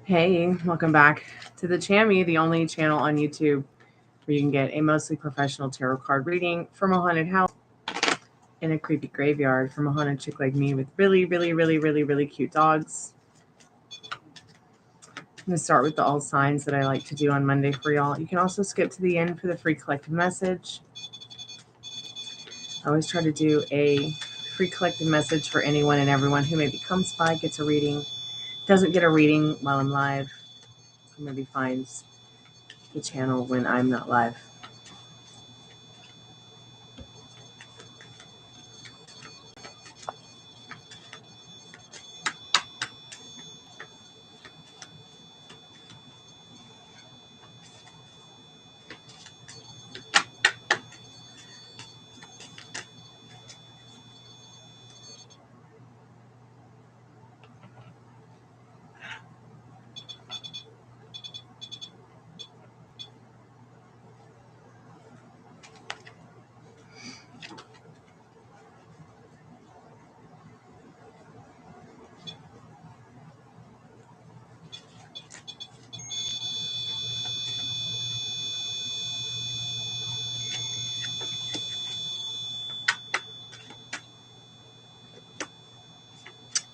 Hey, welcome back to the Chammy, the only channel on YouTube where you can get a mostly professional tarot card reading from a haunted house in a creepy graveyard from a haunted chick like me with really cute dogs. I'm going to start with the all signs that I like to do on Monday for y'all. You can also skip to the end for the free collective message. I always try to do a free collective message for anyone and everyone who maybe comes by, gets a reading, doesn't get a reading while I'm live, or maybe finds the channel when I'm not live.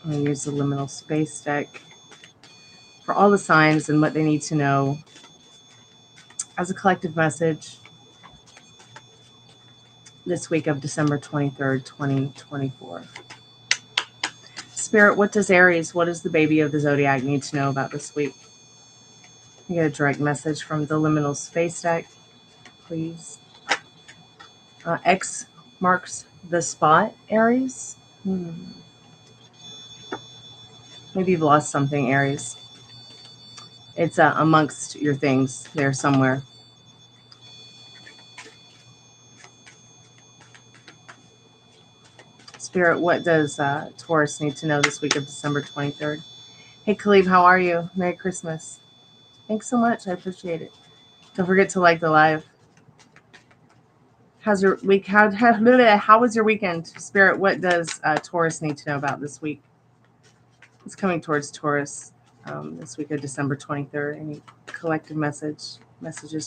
I'm going to use the liminal space deck for all the signs and what they need to know as a collective message this week of December 23rd, 2024. Spirit, what does Aries, what does the baby of the zodiac need to know about this week? You get a direct message from the liminal space deck, please. X marks the spot, Aries. Maybe you've lost something, Aries. It's amongst your things there somewhere. Spirit, what does Taurus need to know this week of December 23rd? Hey, Khalib, how are you? Merry Christmas. Thanks so much. I appreciate it. Don't forget to like the live. How's your week? How was your weekend? Spirit, what does Taurus need to know about this week? It's coming towards Taurus this week of December 23rd. Any collective messages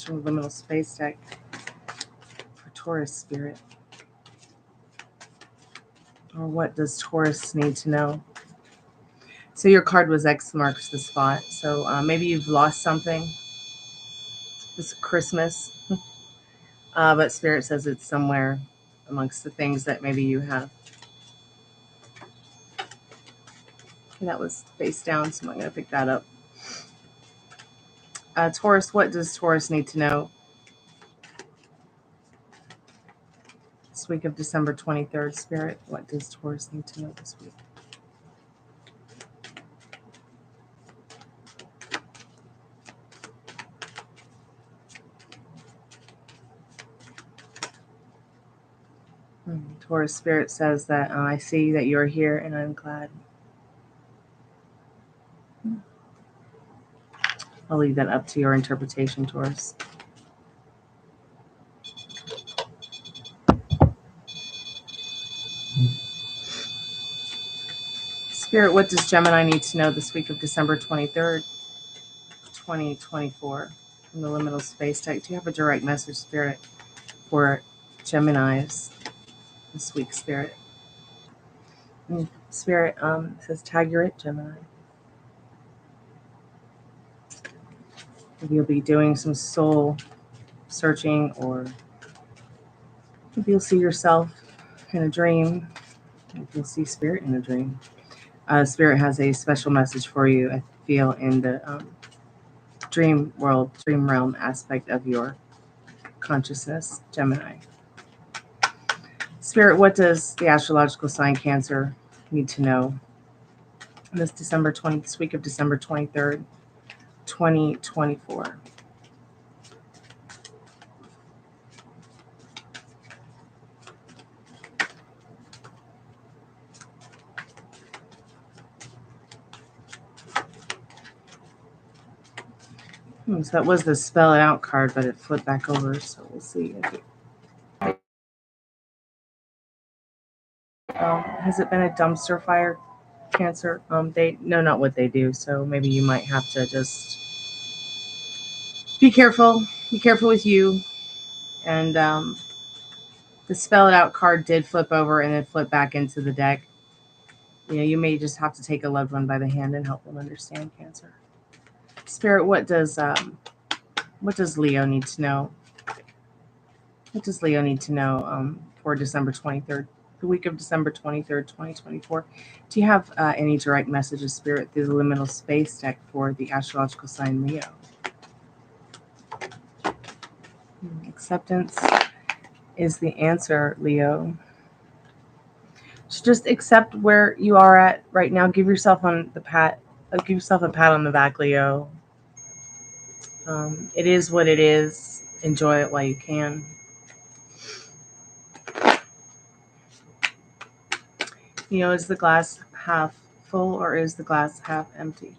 from the liminal space deck for Taurus, Spirit? Or what does Taurus need to know? So your card was X marks the spot. So maybe you've lost something this Christmas. But Spirit says it's somewhere amongst the things that maybe you have. Okay, that was face down, so I'm not going to pick that up. Taurus, what does Taurus need to know this week of December 23rd? Spirit, what does Taurus need to know this week? Taurus Spirit says that I see that you're here and I'm glad. I'll leave that up to your interpretation, Taurus. Spirit, what does Gemini need to know this week of December 23rd, 2024? From the liminal space deck. Do you have a direct message, Spirit, for Geminis this week, Spirit? Spirit says tag you're it, Gemini. Maybe you'll be doing some soul searching, or maybe you'll see yourself in a dream. Maybe you'll see Spirit in a dream. Spirit has a special message for you, I feel, in the dream world, dream realm aspect of your consciousness, Gemini. Spirit, what does the astrological sign Cancer need to know this week of December 23rd, 2024? So that was the spell it out card, but it flipped back over, so we'll see. Has it been a dumpster fire Cancer. They know not what they do, so maybe you might have to just be careful. Be careful with you. And the spell it out card did flip over and then flip back into the deck. You know, you may just have to take a loved one by the hand and help them understand Cancer. Spirit, what does Leo need to know? What does Leo need to know for December 23rd, the week of December 23rd, 2024? Do you have any direct messages, Spirit, through the liminal space deck for the astrological sign Leo? Acceptance is the answer, Leo. So just accept where you are at right now. Give yourself a pat on the back, Leo. It is what it is. Enjoy it while you can. You know, is the glass half full or is the glass half empty?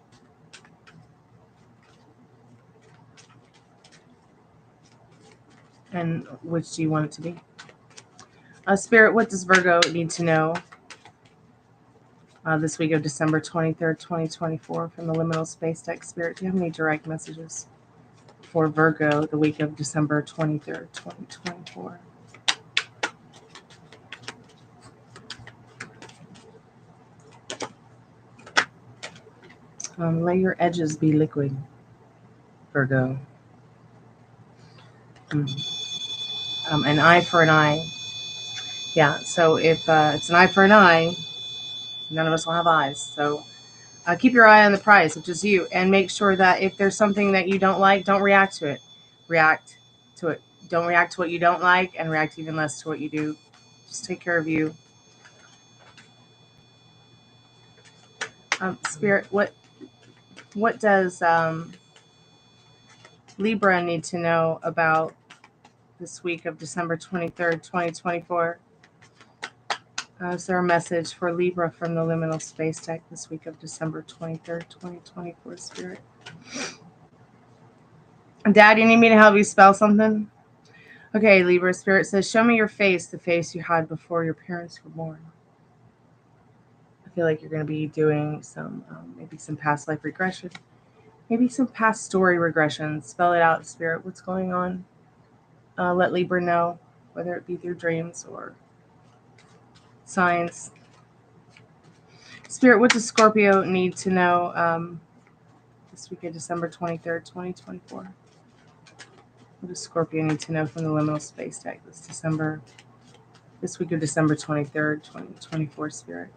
And which do you want it to be? Spirit, what does Virgo need to know this week of December 23rd, 2024 from the liminal space deck? Spirit, do you have any direct messages for Virgo the week of December 23rd, 2024? Let your edges be liquid, Virgo. An eye for an eye. Yeah, so if it's an eye for an eye, none of us will have eyes. So keep your eye on the prize, which is you, and make sure that if there's something that you don't like, don't react to it. React to it. Don't react to what you don't like, and react even less to what you do. Just take care of you. Spirit, what does Libra need to know about this week of December 23rd, 2024? Is there a message for Libra from the liminal space deck this week of December 23rd, 2024, Spirit? Dad, you need me to help you spell something? Okay, Libra, Spirit says, show me your face, the face you had before your parents were born. I feel like you're going to be doing some, maybe some past life regression, maybe some past story regression. Spell it out, Spirit. What's going on? Let Libra know, whether it be through dreams or signs. Spirit, what does Scorpio need to know this week of December 23rd, 2024? What does Scorpio need to know from the liminal space deck this week of December 23rd, 2024, Spirit?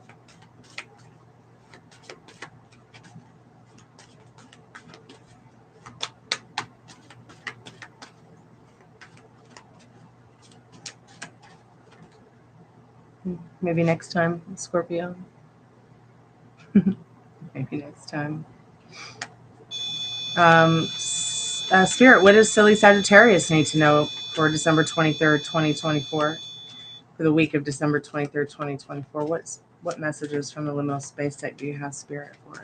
Maybe next time, Scorpio. Maybe next time. Spirit, what does silly Sagittarius need to know for December 23rd, 2024? For the week of December 23rd, 2024? What messages from the liminal space deck do you have, Spirit, for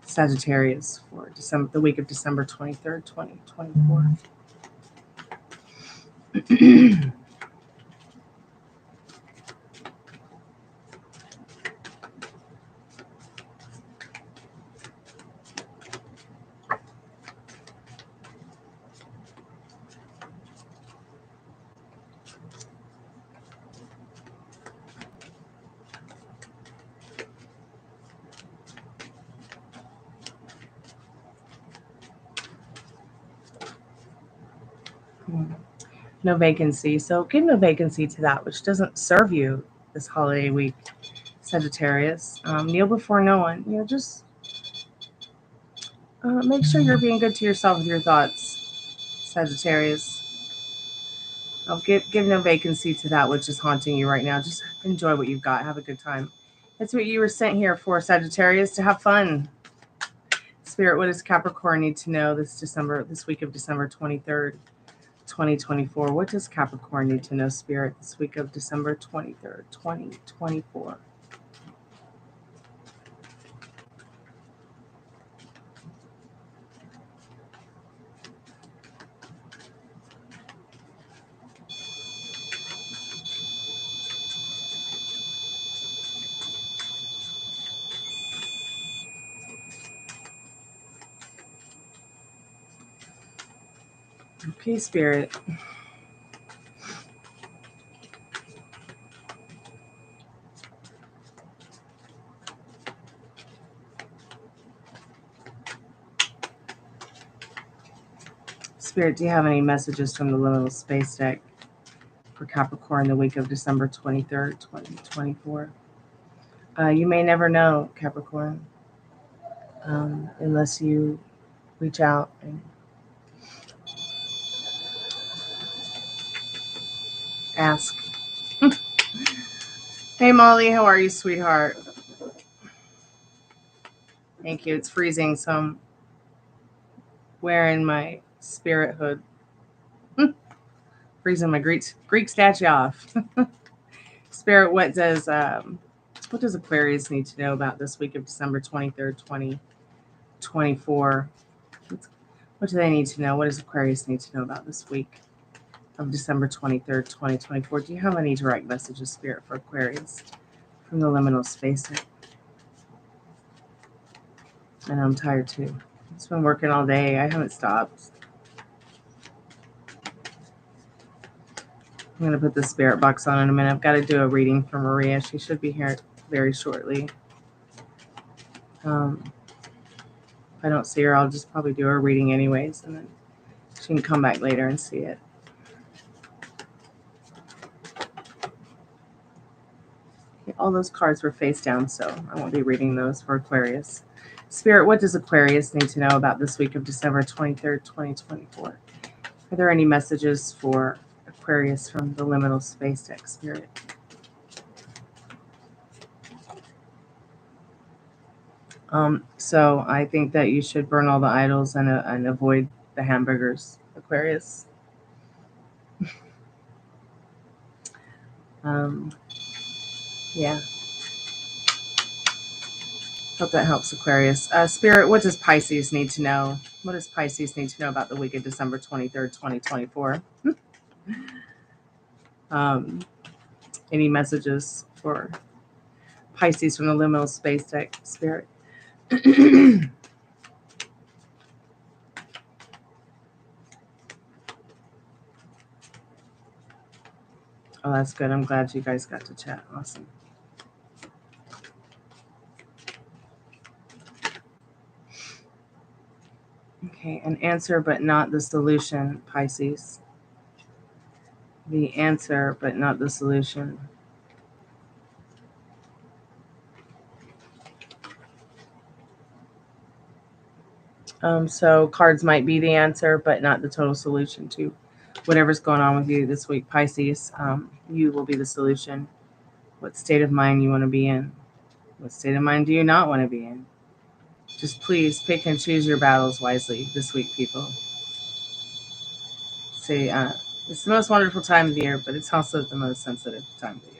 Sagittarius for the week of December 23rd, 2024? No vacancy. So give no vacancy to that which doesn't serve you this holiday week, Sagittarius. Kneel before no one. You know, just make sure you're being good to yourself with your thoughts, Sagittarius. Give no vacancy to that which is haunting you right now. Just enjoy what you've got. Have a good time. That's what you were sent here for, Sagittarius, to have fun. Spirit, what does Capricorn need to know this week of December 23rd, 2024? What does Capricorn need to know, Spirit, this week of December 23rd, 2024? Okay, Spirit. Spirit, do you have any messages from the liminal space deck for Capricorn the week of December 23rd, 2024? You may never know, Capricorn, unless you reach out and ask. Hey, Molly, how are you, sweetheart? Thank you. It's freezing, so I'm wearing my spirit hood. Freezing my Greek statue off. Spirit, what does Aquarius need to know about this week of December 23rd, 2024? What do they need to know? What does Aquarius need to know about this week of December 23rd, 2024? Do you have any direct messages, Spirit, for Aquarius from the liminal space deck? And I'm tired too. It's been working all day. I haven't stopped. I'm going to put the spirit box on in a minute. I've got to do a reading for Maria. She should be here very shortly. If I don't see her, I'll just probably do a reading anyways, and then she can come back later and see it. Okay, all those cards were face down, so I won't be reading those for Aquarius. Spirit, what does Aquarius need to know about this week of December 23rd, 2024? Are there any messages for Aquarius from the liminal space deck, Spirit? So I think that you should burn all the idols and avoid the hamburgers, Aquarius. Yeah. Hope that helps, Aquarius. Spirit, what does Pisces need to know? What does Pisces need to know about the week of December 23rd, 2024? Any messages for Pisces from the liminal space deck, Spirit? Oh, that's good. I'm glad you guys got to chat. Awesome. Okay, an answer but not the solution, Pisces. The answer but not the solution. So cards might be the answer, but not the total solution to whatever's going on with you this week, Pisces. You will be the solution. What state of mind you want to be in? What state of mind do you not want to be in? Just please pick and choose your battles wisely this week, people. Say, it's the most wonderful time of the year, but it's also the most sensitive time of the year.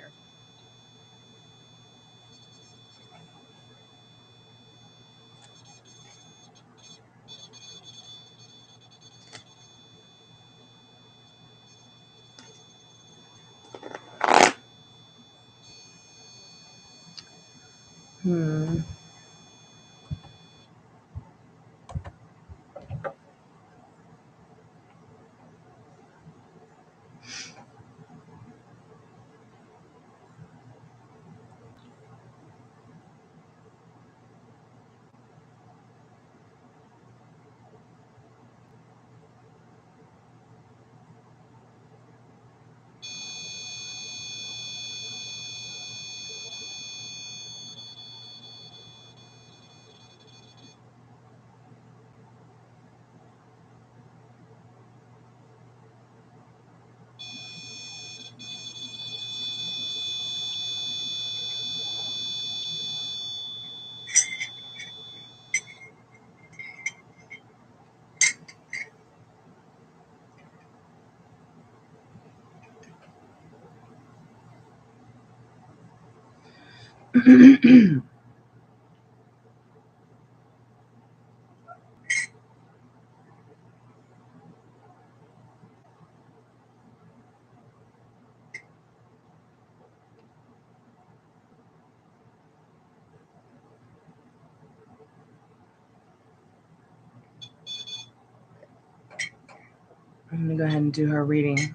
I'm going to go ahead and do her reading.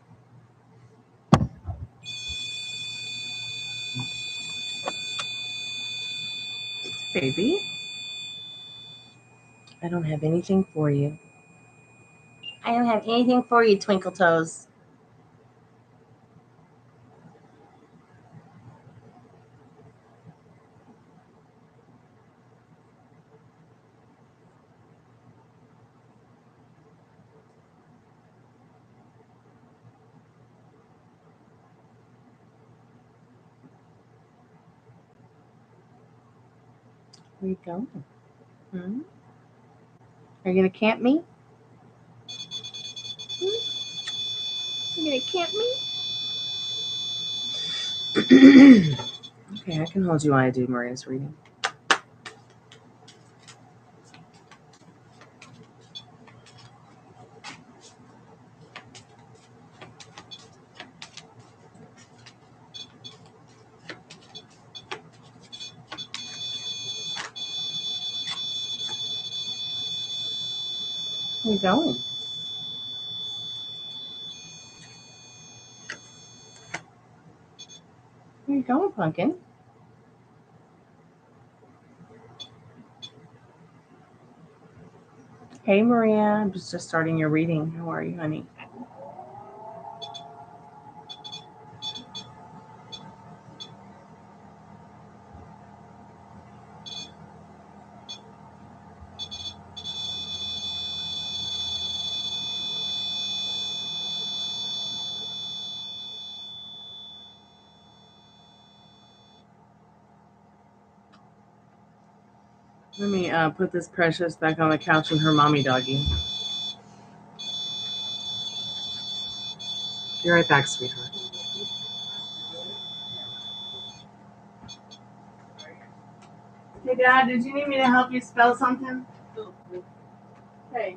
Baby, I don't have anything for you. I don't have anything for you, Twinkle Toes. Where you going? Hmm? Are you going to camp me? You going to camp me? Okay, I can hold you while I do Maria's reading. Where you going? Where you going, Pumpkin? Hey, Maria. I'm just starting your reading. How are you, honey? Let me put this Precious back on the couch with her mommy doggy. Be right back, sweetheart. Hey, Dad, did you need me to help you spell something? Hey.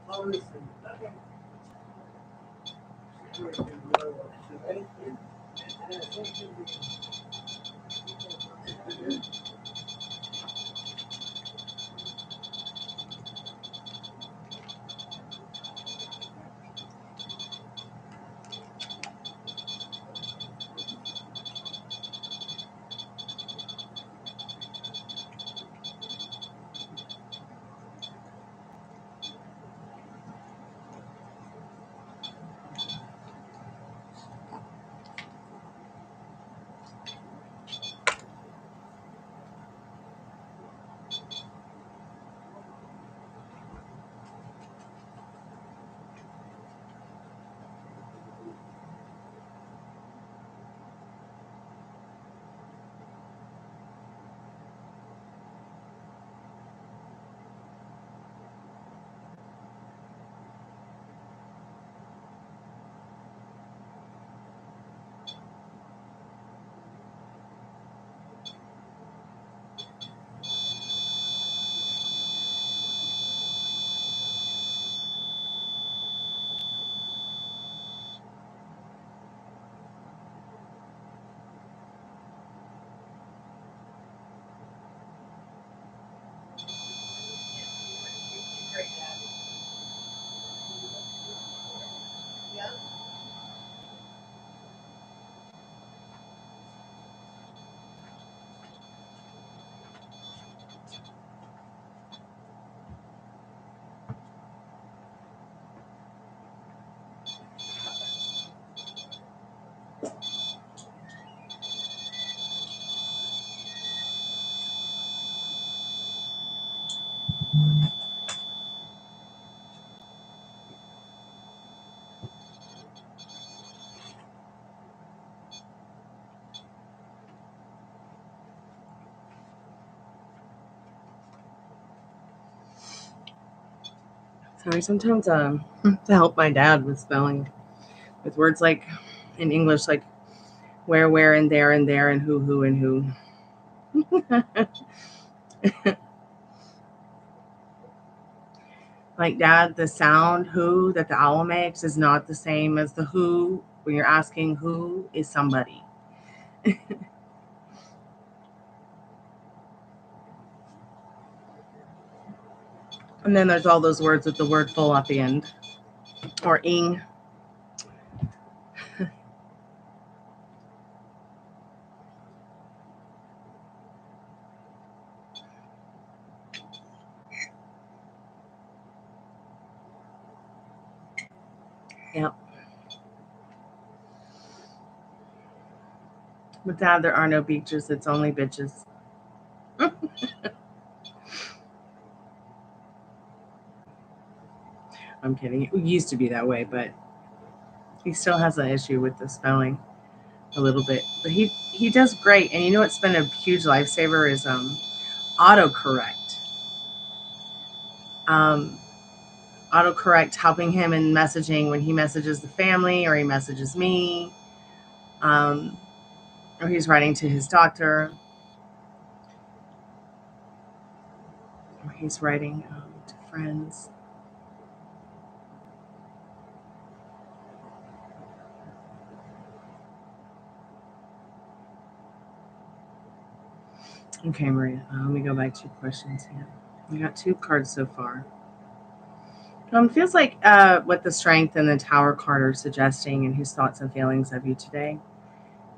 Okay. Sorry, sometimes to help my dad with spelling, with words like in English, like where, and there, and who, and who. Like, Dad, the sound who that the owl makes is not the same as the who when you're asking who is somebody. And then there's all those words with the word full at the end. or ing. Yep. With Dad, there are no beaches. It's only bitches. I'm kidding. It used to be that way, but he still has an issue with the spelling a little bit. But he does great. And you know what's been a huge lifesaver is autocorrect. Autocorrect helping him in messaging when he messages the family or he messages me, or he's writing to his doctor, or he's writing to friends. Okay, Maria, let me go back to your questions here. We got 2 cards so far. It feels like what the Strength and the Tower card are suggesting in his thoughts and feelings of you today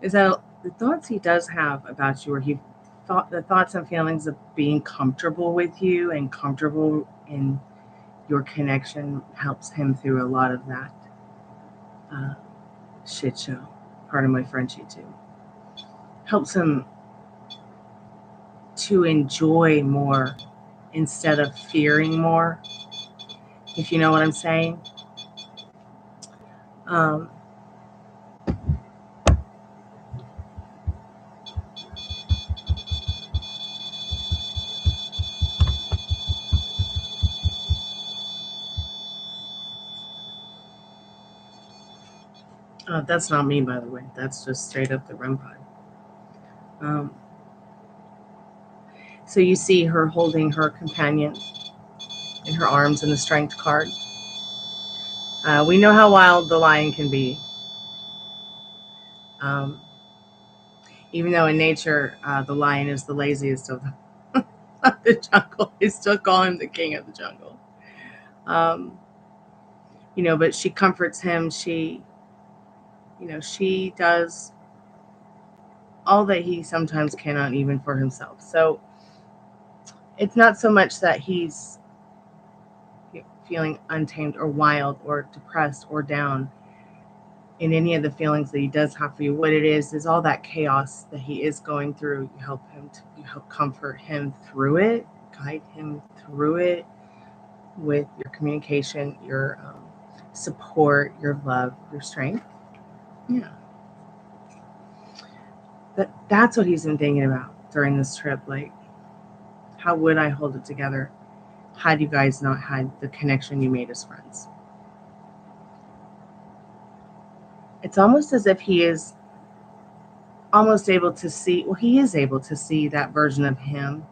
is that the thoughts he does have about you, or he thought the thoughts and feelings of being comfortable with you and comfortable in your connection helps him through a lot of that shit show. Pardon my Frenchie too. Helps him to enjoy more instead of fearing more, if you know what I'm saying. That's not me, by the way. That's just straight up the REM pod. So you see her holding her companion in her arms in the Strength card. We know how wild the lion can be. Even though in nature, the lion is the laziest of the jungle. They still call him the king of the jungle. But she comforts him. She does all that he sometimes cannot even for himself. So it's not so much that he's feeling untamed or wild or depressed or down in any of the feelings that he does have for you. What it is all that chaos that he is going through. You help comfort him through it, guide him through it with your communication, your support, your love, your strength. Yeah. That's what he's been thinking about during this trip. Like, how would I hold it together had you guys not had the connection you made as friends? It's almost as if he is almost able to see, well, he is able to see that version of him.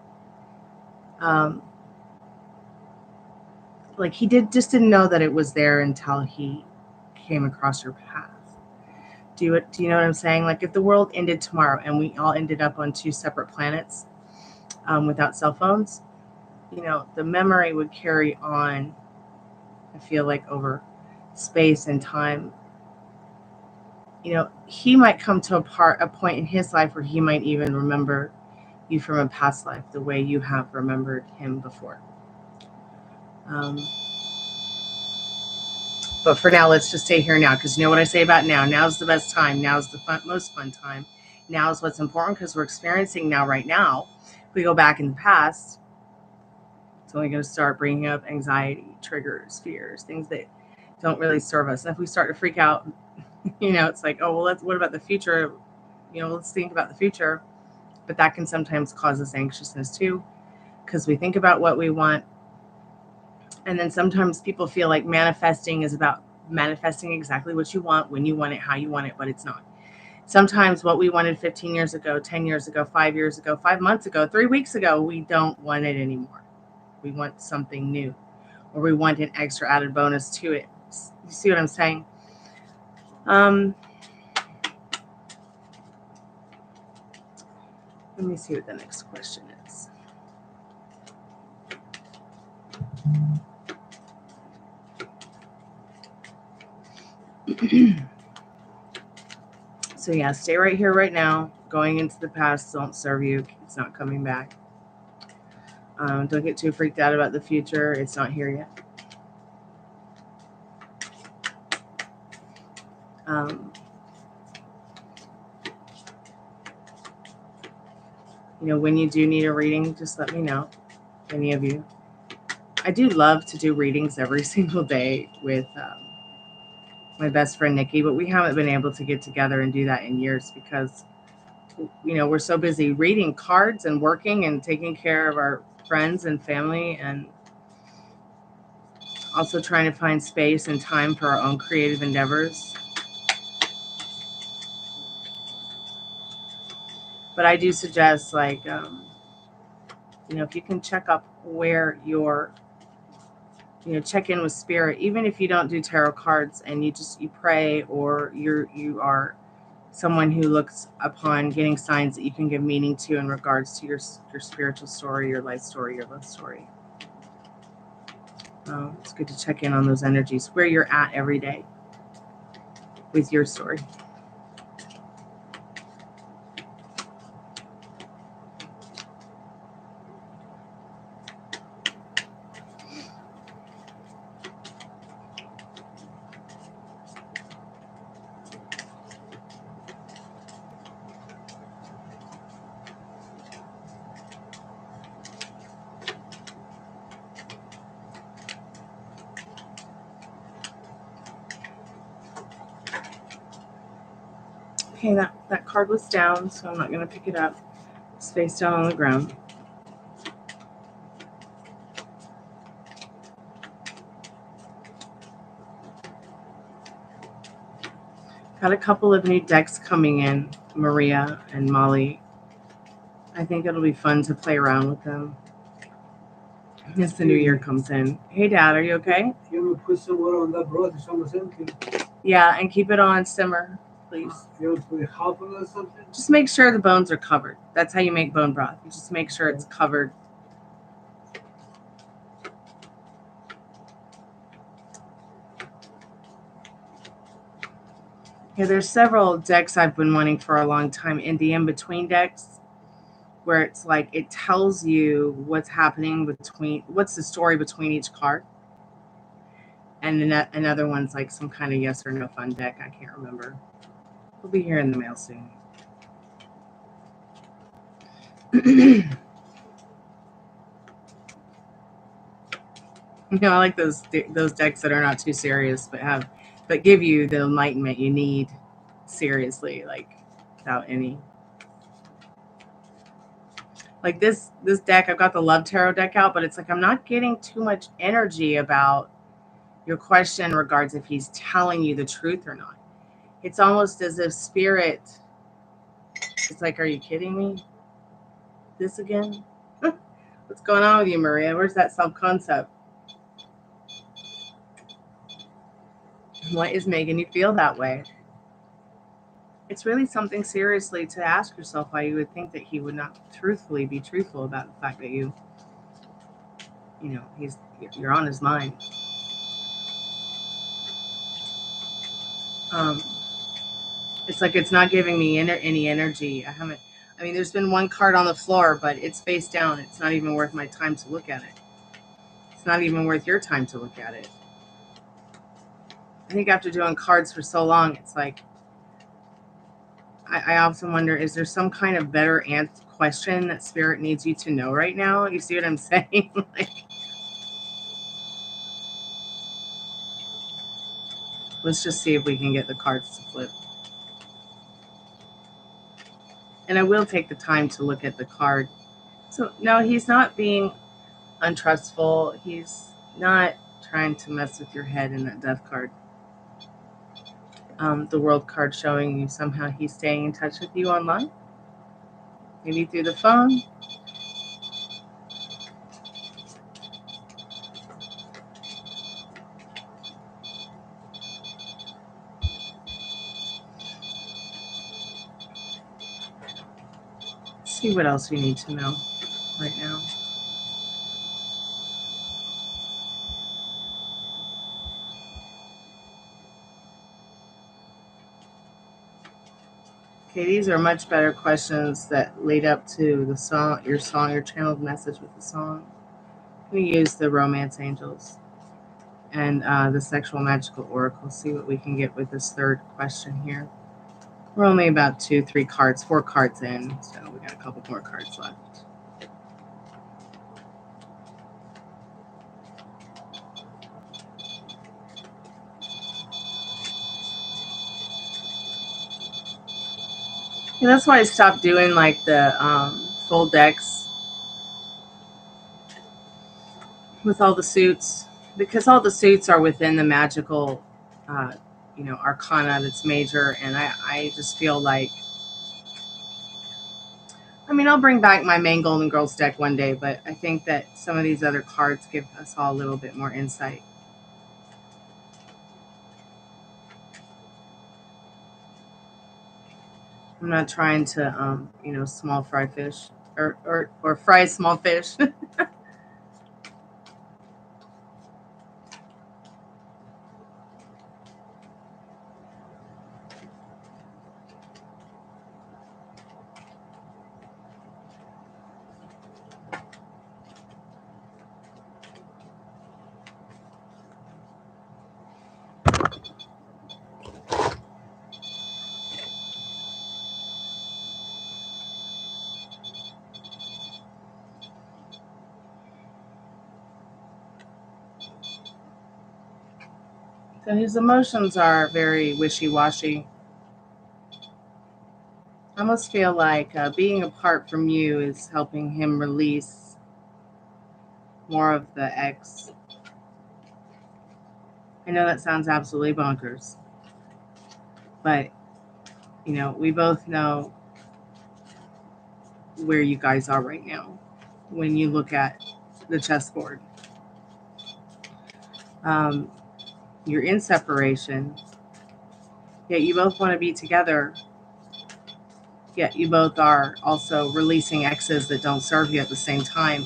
Like he didn't know that it was there until he came across your path. Do you know what I'm saying? Like if the world ended tomorrow and we all ended up on 2 separate planets without cell phones, the memory would carry on, I feel like, over space and time. He might come to a point in his life where he might even remember you from a past life the way you have remembered him before. But for now, let's just stay here now, because you know what I say about now. Now's the best time. Now's the most fun time. Now is what's important, because we're experiencing now right now. If we go back in the past, it's only going to start bringing up anxiety, triggers, fears, things that don't really serve us. And if we start to freak out, it's like, oh, well, what about the future? Let's think about the future. But that can sometimes cause us anxiousness too, because we think about what we want. And then sometimes people feel like manifesting is about manifesting exactly what you want, when you want it, how you want it, but it's not. Sometimes what we wanted 15 years ago, 10 years ago, 5 years ago, 5 months ago, 3 weeks ago, we don't want it anymore. We want something new, or we want an extra added bonus to it. You see what I'm saying? Let me see what the next question is. So yeah, stay right here, right now. Going into the past don't serve you. It's not coming back. Don't get too freaked out about the future. It's not here yet. You know, when you do need a reading, just let me know. Any of you. I do love to do readings every single day with my best friend Nikki, but we haven't been able to get together and do that in years because, you know, we're so busy reading cards and working and taking care of our friends and family, and also trying to find space and time for our own creative endeavors. But I do suggest, like, you know, if you can check up where you're, you know, check in with spirit, even if you don't do tarot cards and you pray, or you are someone who looks upon getting signs that you can give meaning to in regards to your spiritual story, your life story, your love story. It's good to check in on those energies, where you're at every day with your story. Okay, that card was down, so I'm not going to pick it up. It's face down on the ground. Got a couple of new decks coming in, Maria and Molly. I think it'll be fun to play around with them as the new year comes in. Hey, Dad, are you okay? You want to put some water on that broth or something? Yeah, and keep it on simmer, please. You want to put half of it or something? Just make sure the bones are covered. That's how you make bone broth. You just make sure it's covered. Yeah, there's several decks I've been wanting for a long time, in the in-between decks, where it's like it tells you what's happening between, what's the story between each card. And another one's like some kind of yes or no fun deck. I can't remember. We'll be here in the mail soon. You know, I like those decks that are not too serious, but give you the enlightenment you need seriously, like without any. Like this deck, I've got the Love Tarot deck out, but it's like I'm not getting too much energy about your question in regards if he's telling you the truth or not. It's almost as if spirit, it's like, are you kidding me? This again? What's going on with you, Maria? Where's that self-concept? What is making you feel that way? It's really something seriously to ask yourself, why you would think that he would not truthfully be truthful about the fact that you know, you're on his mind. It's like it's not giving me any energy. I mean, there's been one card on the floor, but it's face down. It's not even worth my time to look at it. It's not even worth your time to look at it. I think after doing cards for so long, it's like, I often wonder, is there some kind of better question that spirit needs you to know right now? You see what I'm saying? Like, let's just see if we can get the cards to flip. And I will take the time to look at the card. So, no, he's not being untrustful. He's not trying to mess with your head in that death card. The world card showing you somehow he's staying in touch with you online. Maybe through the phone. Let's see what else we need to know right now. Okay, these are much better questions that lead up to the song, your channeled message with the song. We use the Romance Angels and the Sexual Magical Oracle. See what we can get with this third question here. We're only about 4 cards in, so we got a couple more cards left. And that's why I stopped doing like the full decks with all the suits, because all the suits are within the magical, arcana that's major, and I just feel like, I mean, I'll bring back my main Golden Girls deck one day, but I think that some of these other cards give us all a little bit more insight. I'm not trying to, small fry fish or fry small fish. So his emotions are very wishy-washy. I almost feel like being apart from you is helping him release more of the X. I know that sounds absolutely bonkers, but, we both know where you guys are right now when you look at the chessboard. You're in separation, yet you both want to be together, yet you both are also releasing X's that don't serve you at the same time.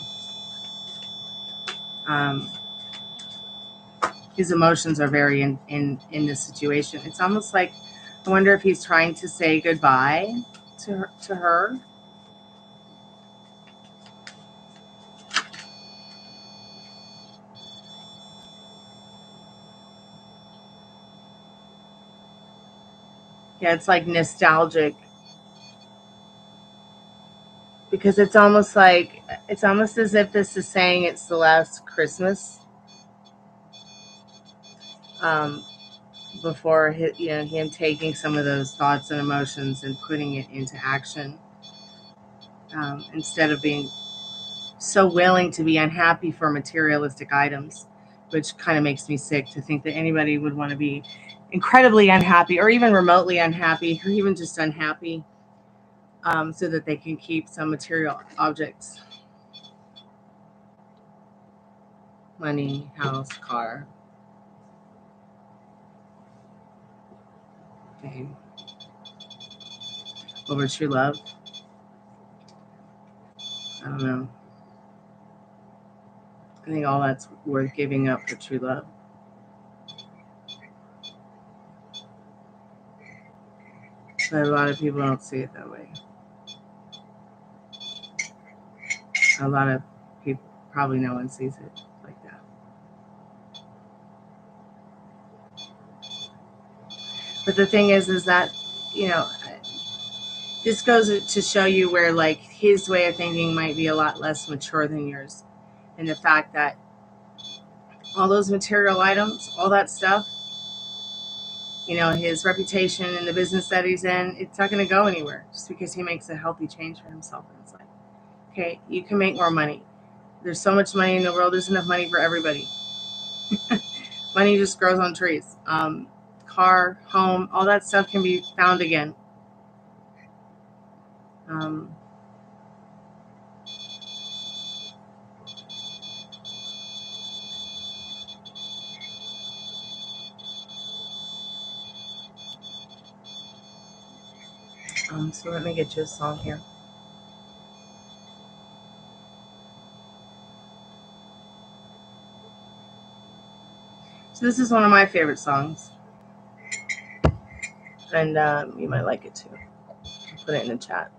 His emotions are very in this situation. It's almost like, I wonder if he's trying to say goodbye to her. Yeah, it's like nostalgic, because it's almost as if this is saying it's the last Christmas, before him taking some of those thoughts and emotions and putting it into action, instead of being so willing to be unhappy for materialistic items, which kind of makes me sick to think that anybody would want to be incredibly unhappy or even remotely unhappy or even just unhappy, so that they can keep some material objects. Money, house, car, fame. Over true love? I don't know. I think all that's worth giving up for true love. But a lot of people don't see it that way. A lot of people, probably no one sees it like that. But the thing is that, this goes to show you where, like, his way of thinking might be a lot less mature than yours. And the fact that all those material items, all that stuff, his reputation and the business that he's in, it's not going to go anywhere just because he makes a healthy change for himself in his life. Okay, you can make more money. There's so much money in the world. There's enough money for everybody. Money just grows on trees. Car, home, all that stuff can be found again. So let me get you a song here. So this is one of my favorite songs, and you might like it too. put it in the chat.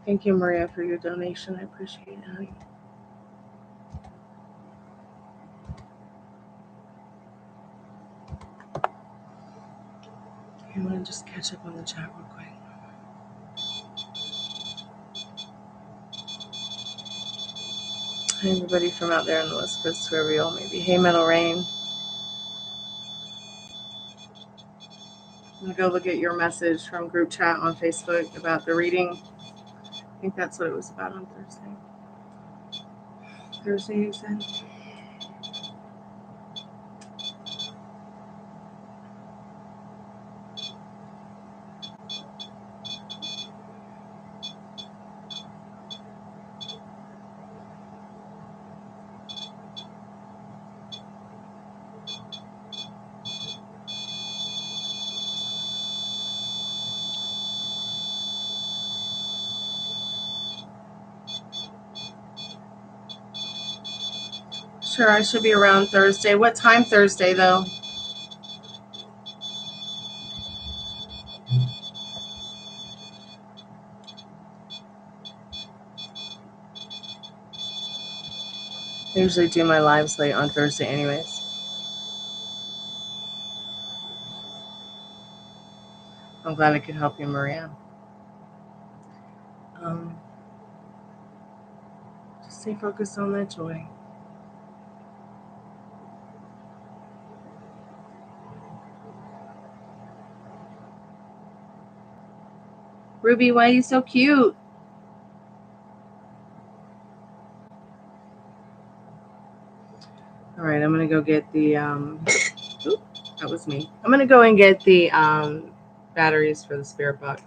Thank you, Maria, for your donation. I appreciate it, honey. I'm going to just catch up on the chat real quick. Hi, everybody from out there on the West Coast, wherever you all may be. Hey, Metal Rain. I'm going to go look at your message from group chat on Facebook about the reading. I think that's what it was about on Thursday. Thursday, you said? Sure, I should be around Thursday. What time Thursday, though? I usually do my lives late on Thursday anyways. I'm glad I could help you, Maria. Just stay focused on that joy. Ruby, why are you so cute? All right, I'm going to go get the, that was me. I'm going to go and get the batteries for the Spiritbox.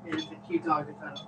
And the cute dog is out.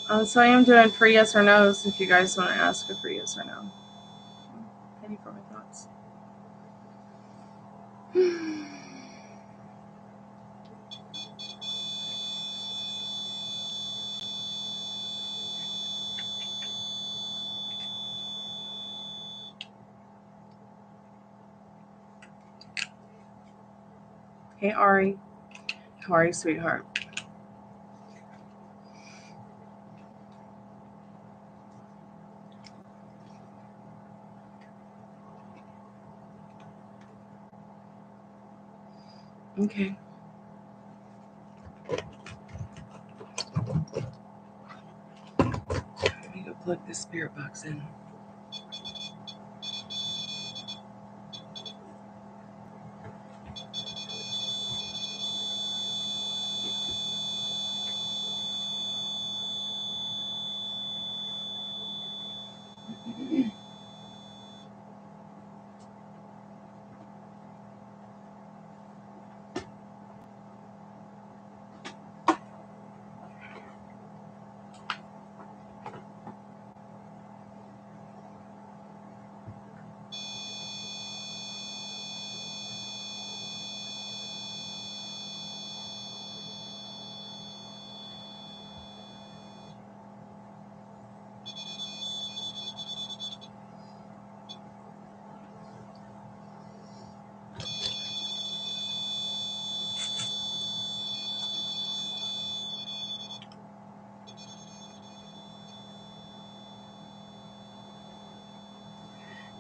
So I am doing free yes or no's if you guys want to ask a free yes or no. Penny for my thoughts. Hey Ari. How are you, sweetheart? Okay. Let me go plug this spirit box in.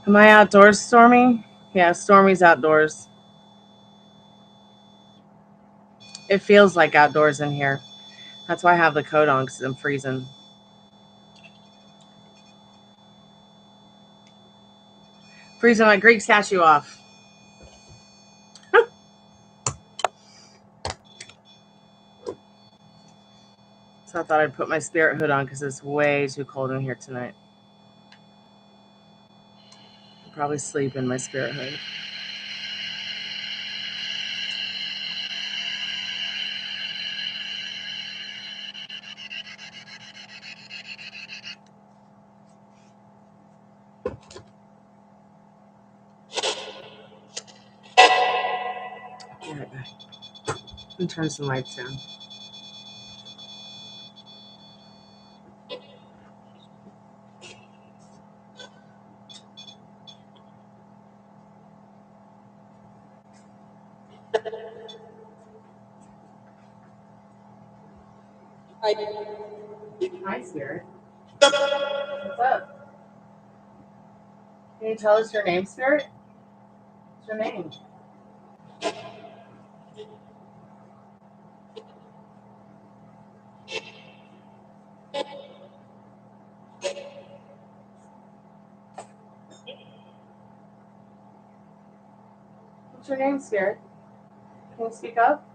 Am I outdoors, Stormy? Yeah, Stormy's outdoors. It feels like outdoors in here. That's why I have the coat on, because I'm freezing. Freezing my Greek statue off. So I thought I'd put my spirit hood on because it's way too cold in here tonight. I'll probably sleep in my spirit hood. Be right back. And turn some lights down. Hi, Spirit. What's up? Can you tell us your name, Spirit? What's your name? What's your name, Spirit? Can you speak up?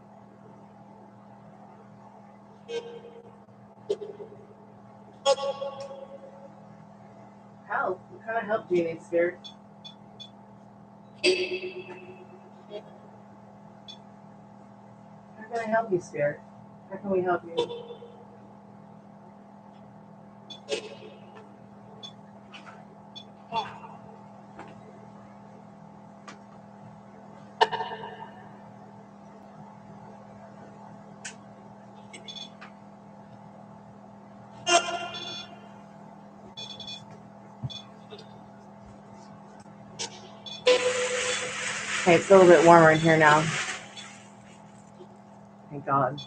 Help? What kind of help do you need, Spirit? How can I help you, Spirit? How can we help you? Okay, it's a little bit warmer in here now. Thank God.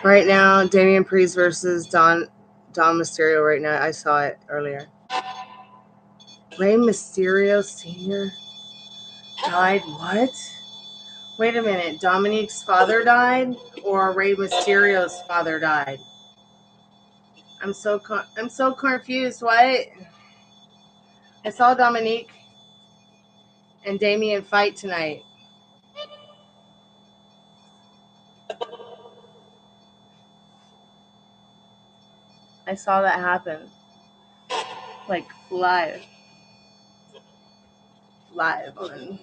Right now, Damian Priest versus Don Mysterio right now. I saw it earlier. Rey Mysterio Sr. died? What? Wait a minute. Dominique's father died? Or Rey Mysterio's father died? I'm so confused. What? I saw Dominique and Damian fight tonight. I saw that happen. Like live on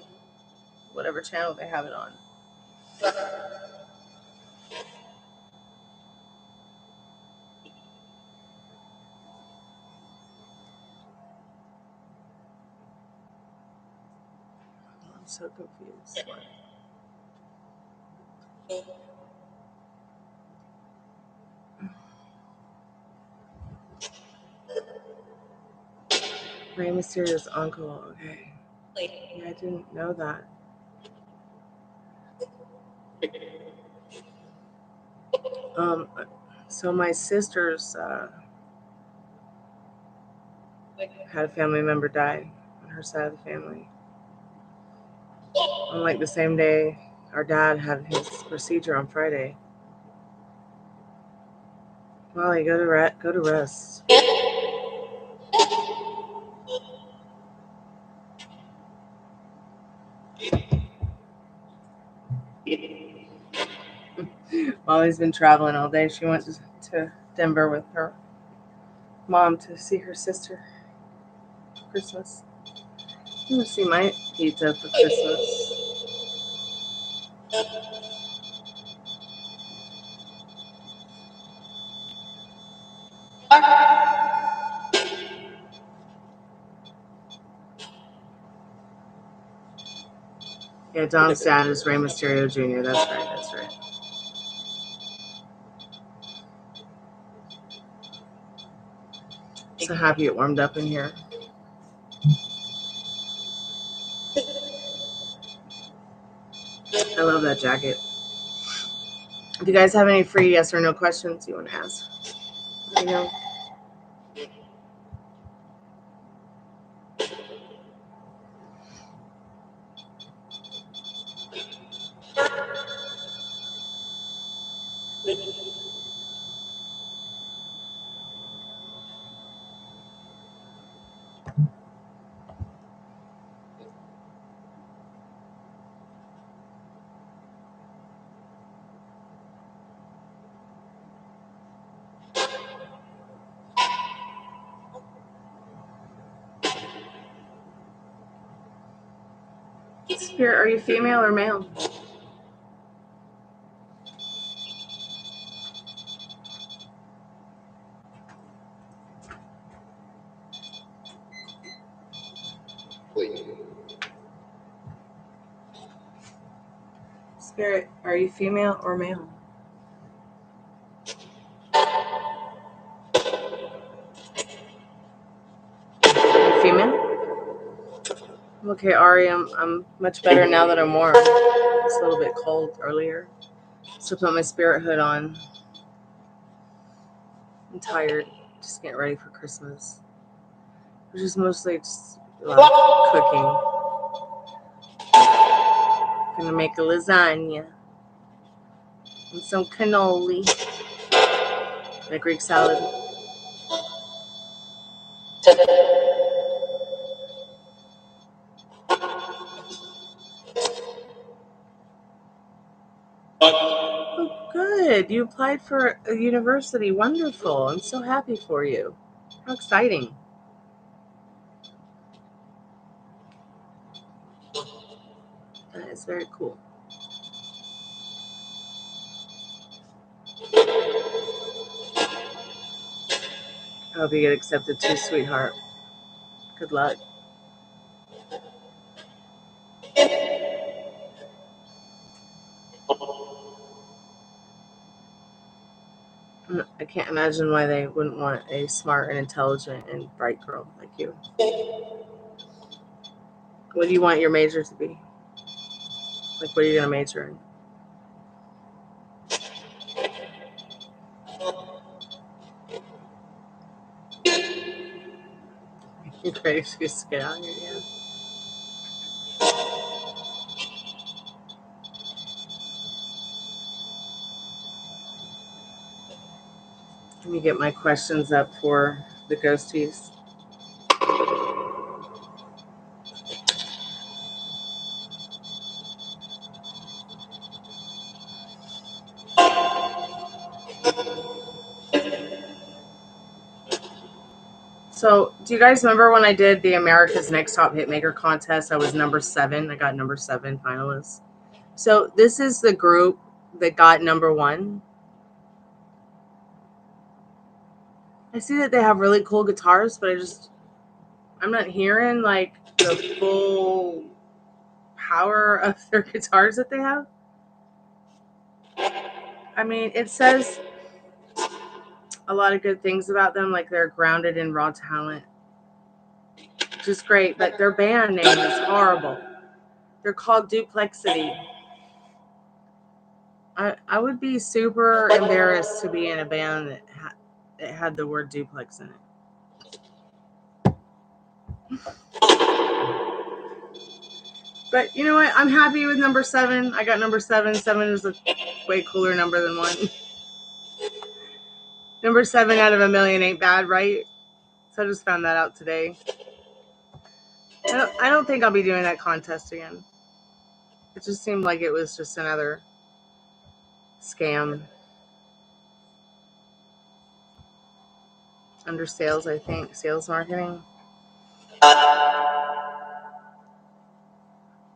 whatever channel they have it on. I'm so confused. Rey Mysterio's uncle. Okay. Yeah, I didn't know that. So my sisters had a family member die on her side of the family. On like the same day, our dad had his procedure on Friday. Molly, go to rest. Molly's been traveling all day. She went to Denver with her mom to see her sister for Christmas. I'm gonna see my pizza for Christmas. Yeah, Don's dad is Rey Mysterio Jr. That's right. So happy it warmed up in here. I love that jacket. If you guys have any free yes or no questions you want to ask, let me know. Spirit, are you female or male? Spirit, are you female or male? Female? Okay, Ari, I'm much better now that I'm warm. It's a little bit cold earlier. So put my spirit hood on. I'm tired. Just getting ready for Christmas. Which is mostly just cooking. Gonna make a lasagna. And some cannoli. And a Greek salad. Oh, good. You applied for a university. Wonderful. I'm so happy for you. How exciting. That is very cool. I hope you get accepted too, sweetheart. Good luck. I can't imagine why they wouldn't want a smart and intelligent and bright girl like you. What do you want your major to be? Like, what are you going to major in? You're ready to just get out here, yeah. Let me get my questions up for the ghosties. So, do you guys remember when I did the America's Next Top Hitmaker contest? I was number 7. I got number 7 finalists. So, this is the group that got number 1. I see that they have really cool guitars, but I'm not hearing like the full power of their guitars that they have. I mean, it says a lot of good things about them, like they're grounded in raw talent, which is great, but their band name is horrible. They're called Duplexity. I would be super embarrassed to be in a band that had the word duplex in it. But you know what? I'm happy with number 7. I got number 7. 7 is a way cooler number than 1. Number 7 out of a million ain't bad, right? So I just found that out today. I don't think I'll be doing that contest again. It just seemed like it was just another scam. Under sales, I think. Sales marketing. I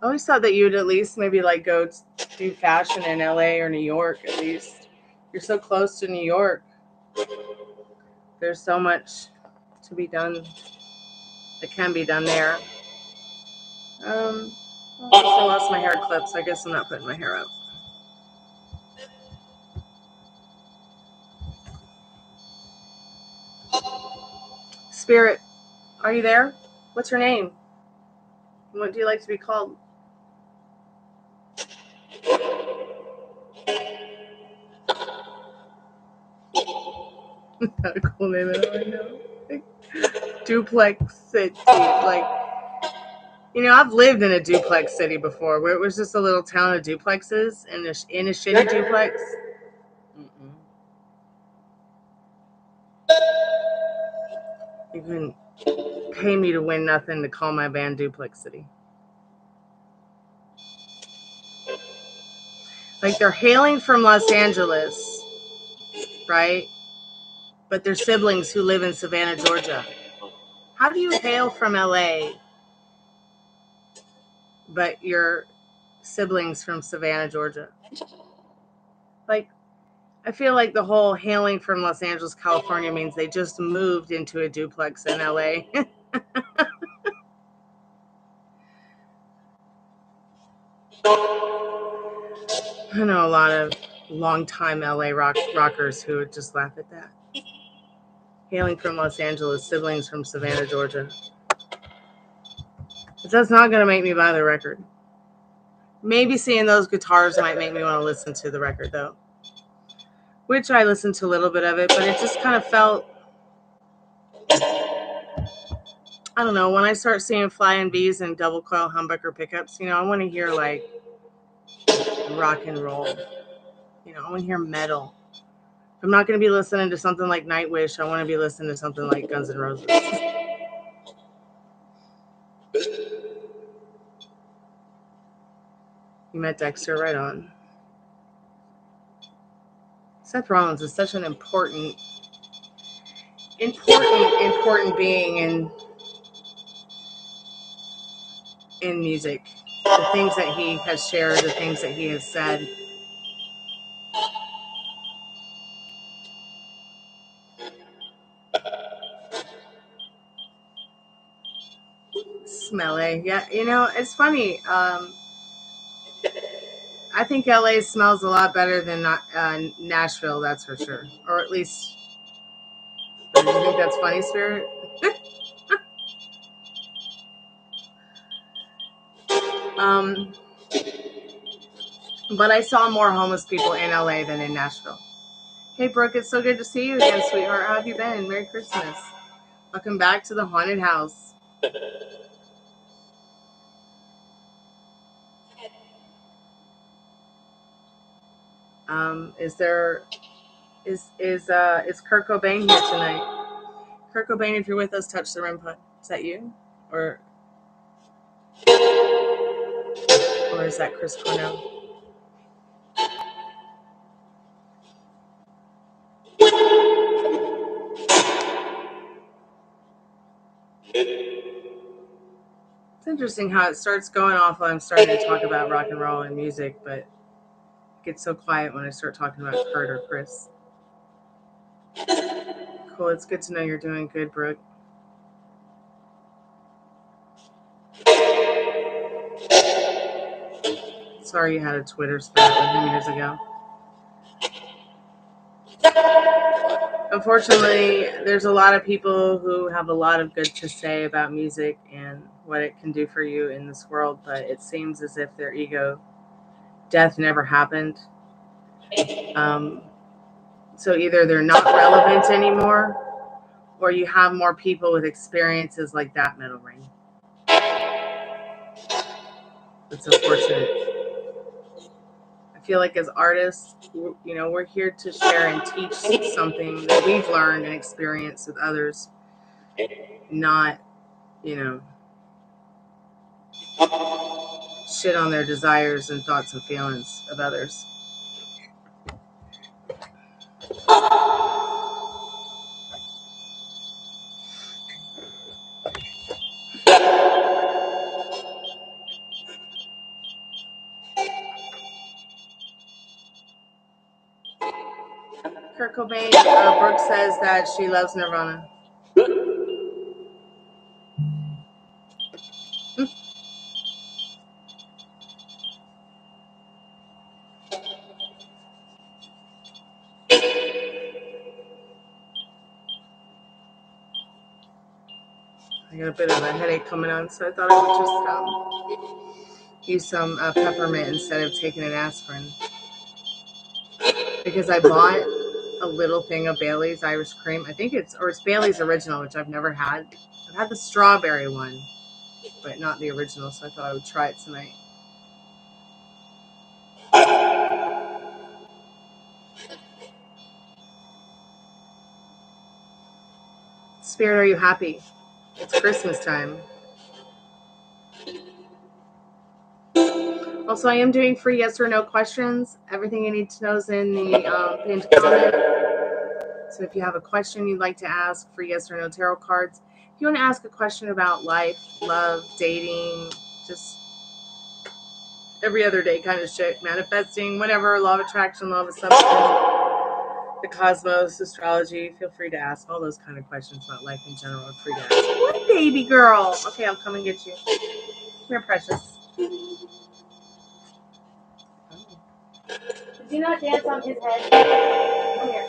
always thought that you'd at least maybe like go do fashion in LA or New York at least. You're so close to New York. There's so much to be done that can be done there. Well, I lost my hair clip, so I guess I'm not putting my hair up. Spirit, are you there? What's your name? What do you like to be called? Not a cool name at all, I know. Duplex City. Like, you know, I've lived in a duplex city before where it was just a little town of duplexes and in a shitty duplex. You couldn't pay me to win nothing to call my band Duplex City. Like, they're hailing from Los Angeles, right? But they're siblings who live in Savannah, Georgia. How do you hail from LA, but you're siblings from Savannah, Georgia? Like, I feel like the whole hailing from Los Angeles, California means they just moved into a duplex in LA. I know a lot of longtime LA rockers who would just laugh at that. Hailing from Los Angeles, siblings from Savannah, Georgia. But that's not going to make me buy the record. Maybe seeing those guitars might make me want to listen to the record, though. Which I listened to a little bit of it, but it just kind of felt, I don't know, when I start seeing flying Bs and double coil humbucker pickups, you know, I want to hear like rock and roll. You know, I want to hear metal. If I'm not going to be listening to something like Nightwish, I want to be listening to something like Guns N' Roses. You met Dexter, right on. Seth Rollins is such an important being in music. The things that he has shared, the things that he has said. Smelly. Yeah, you know, it's funny. I think LA smells a lot better than Nashville, that's for sure. Or at least, do you think that's funny, Spirit? But I saw more homeless people in LA than in Nashville. Hey, Brooke, it's so good to see you again, sweetheart. How have you been? Merry Christmas. Welcome back to the haunted house. Is Kurt Cobain here tonight? Kurt Cobain, if you're with us, touch the rim putt. Is that you? Or is that Chris Cornell? interesting how it starts going off while I'm starting to talk about rock and roll and music, but it gets so quiet when I start talking about Kurt or Chris. Cool, it's good to know you're doing good, Brooke. Sorry you had a Twitter spat with him years ago. Unfortunately, there's a lot of people who have a lot of good to say about music and what it can do for you in this world, but it seems as if their ego death never happened. So either they're not relevant anymore, or you have more people with experiences like that metal ring. It's unfortunate. I feel like as artists, we're here to share and teach something that we've learned and experienced with others, not, shit on their desires and thoughts and feelings of others. Kurt Cobain, Brooke says that she loves Nirvana. I got a bit of a headache coming on, so I thought I would just use some peppermint instead of taking an aspirin. Because I bought a little thing of Bailey's Irish Cream. I think it's Bailey's Original, which I've never had. I've had the strawberry one, but not the original, so I thought I would try it tonight. Spirit, are you happy? It's Christmas time. Also, I am doing free yes or no questions. Everything you need to know is in the pinned comment. So if you have a question you'd like to ask, free yes or no tarot cards. If you want to ask a question about life, love, dating, just every other day kind of shit, manifesting, whatever, law of attraction, law of assumption, the cosmos, astrology, feel free to ask all those kind of questions about life in general. I'm free to ask. What, baby girl? Okay, I'll come and get you. You're precious. Did you not dance on his head? Come here.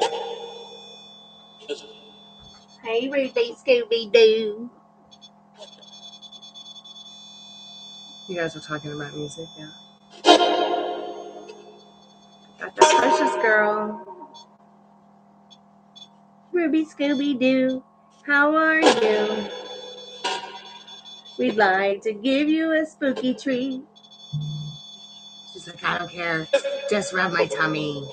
Hey, Ruby Scooby-Doo. You guys were talking about music, yeah. Got that precious girl. Ruby Scooby-Doo, how are you? We'd like to give you a spooky treat. She's like, I don't care. Just rub my tummy.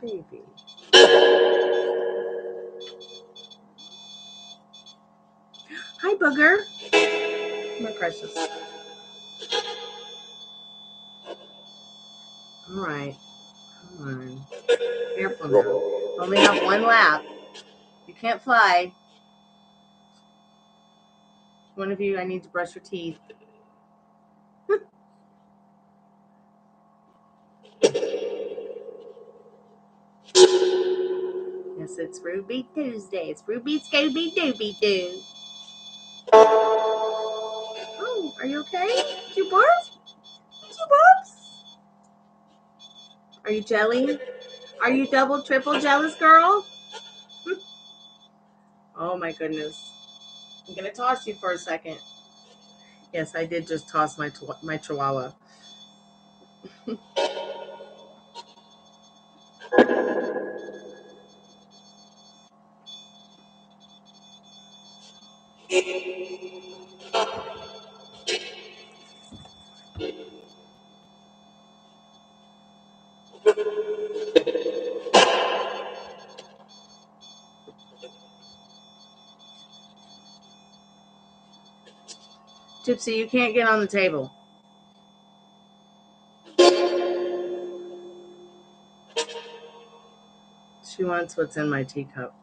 Baby. Hi, Booger. My precious. All right. Come on. Careful now. Only have one lap. You can't fly. One of you, I need to brush your teeth. Yes, it's Ruby Tuesday. It's Ruby Scooby-Dooby-Doo. Oh, are you okay? Did you barf? Did you barf? Are you jelly? Are you double, triple jealous, girl? Oh my goodness. I'm going to toss you for a second. Yes, I did just toss my chihuahua. Gypsy, you can't get on the table. wants what's in my teacup.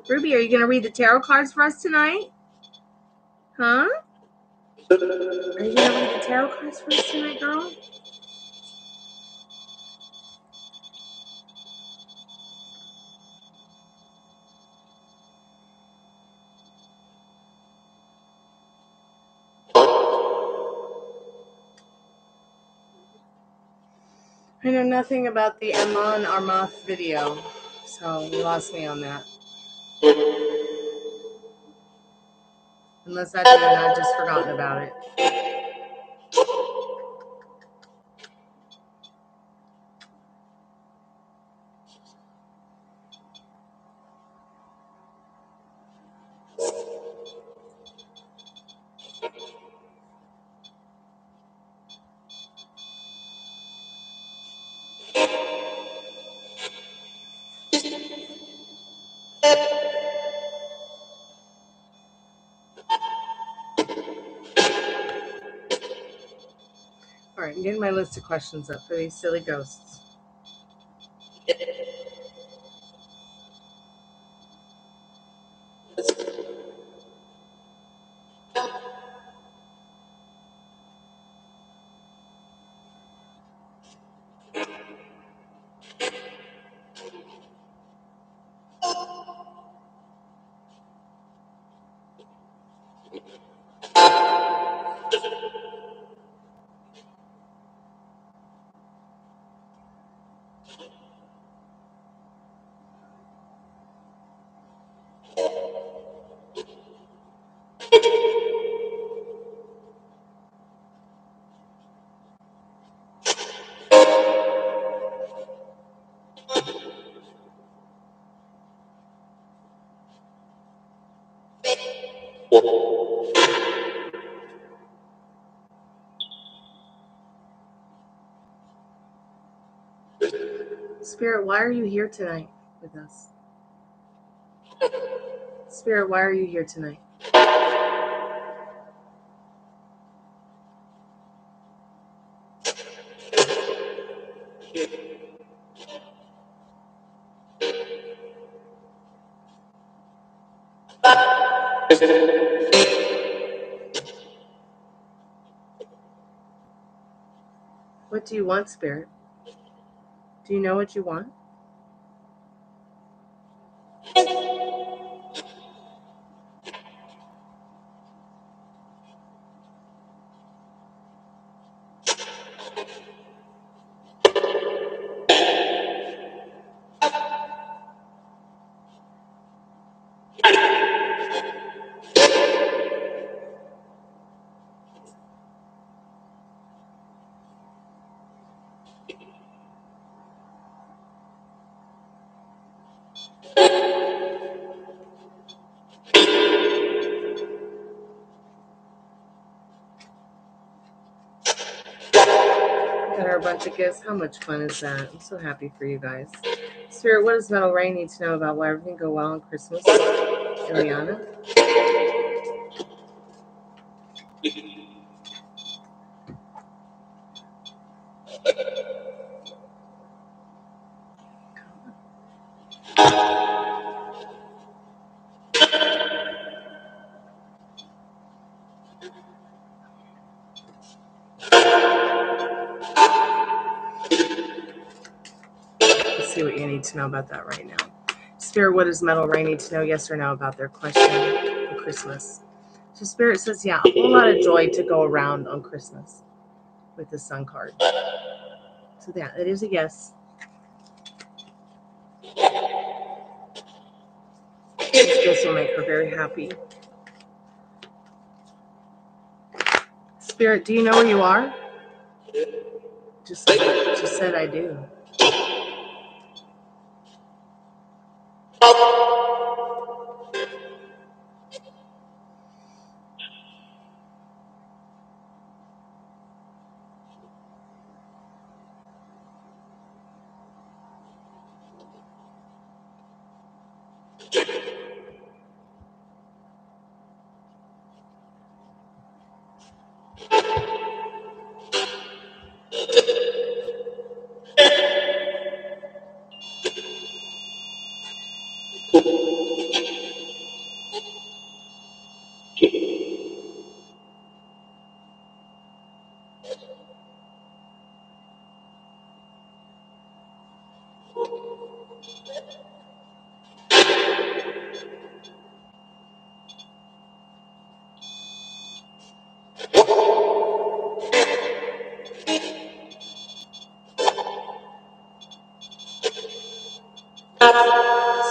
Ruby, are you going to read the tarot cards for us tonight? Huh? Are you going to read the tarot cards for us tonight, girl? I know nothing about the Amon Armath video, so you lost me on that. Unless I did and I've just forgotten about it. All right, I'm getting my list of questions up for these silly ghosts. Spirit, why are you here tonight with us? Spirit, why are you here tonight? What do you want, Spirit? Do you know what you want? Got her a bunch of gifts. How much fun is that? I'm so happy for you guys. Spirit, what does Metal Ray need to know about why everything go well on Christmas? Ileana? Let's see what you need to know about that right now. Spirit, what does Metal Ray need to know, yes or no, about their question for Christmas? So Spirit says, yeah, a whole lot of joy to go around on Christmas with the Sun card. So yeah, it is a yes. This will make her very happy. Spirit, do you know where you are? Just said I do.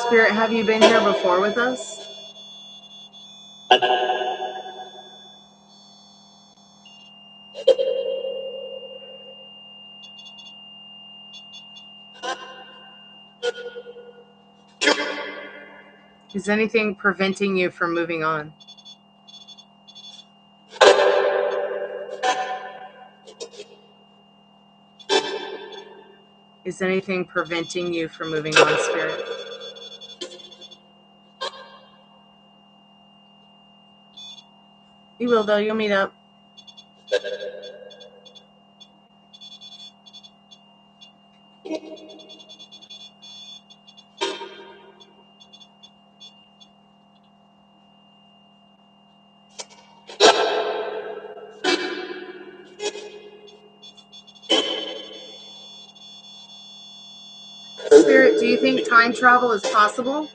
Spirit, have you been here before with us? Is anything preventing you from moving on? Is anything preventing you from moving on, Spirit? You will, though. You'll meet up. Spirit, do you think time travel is possible?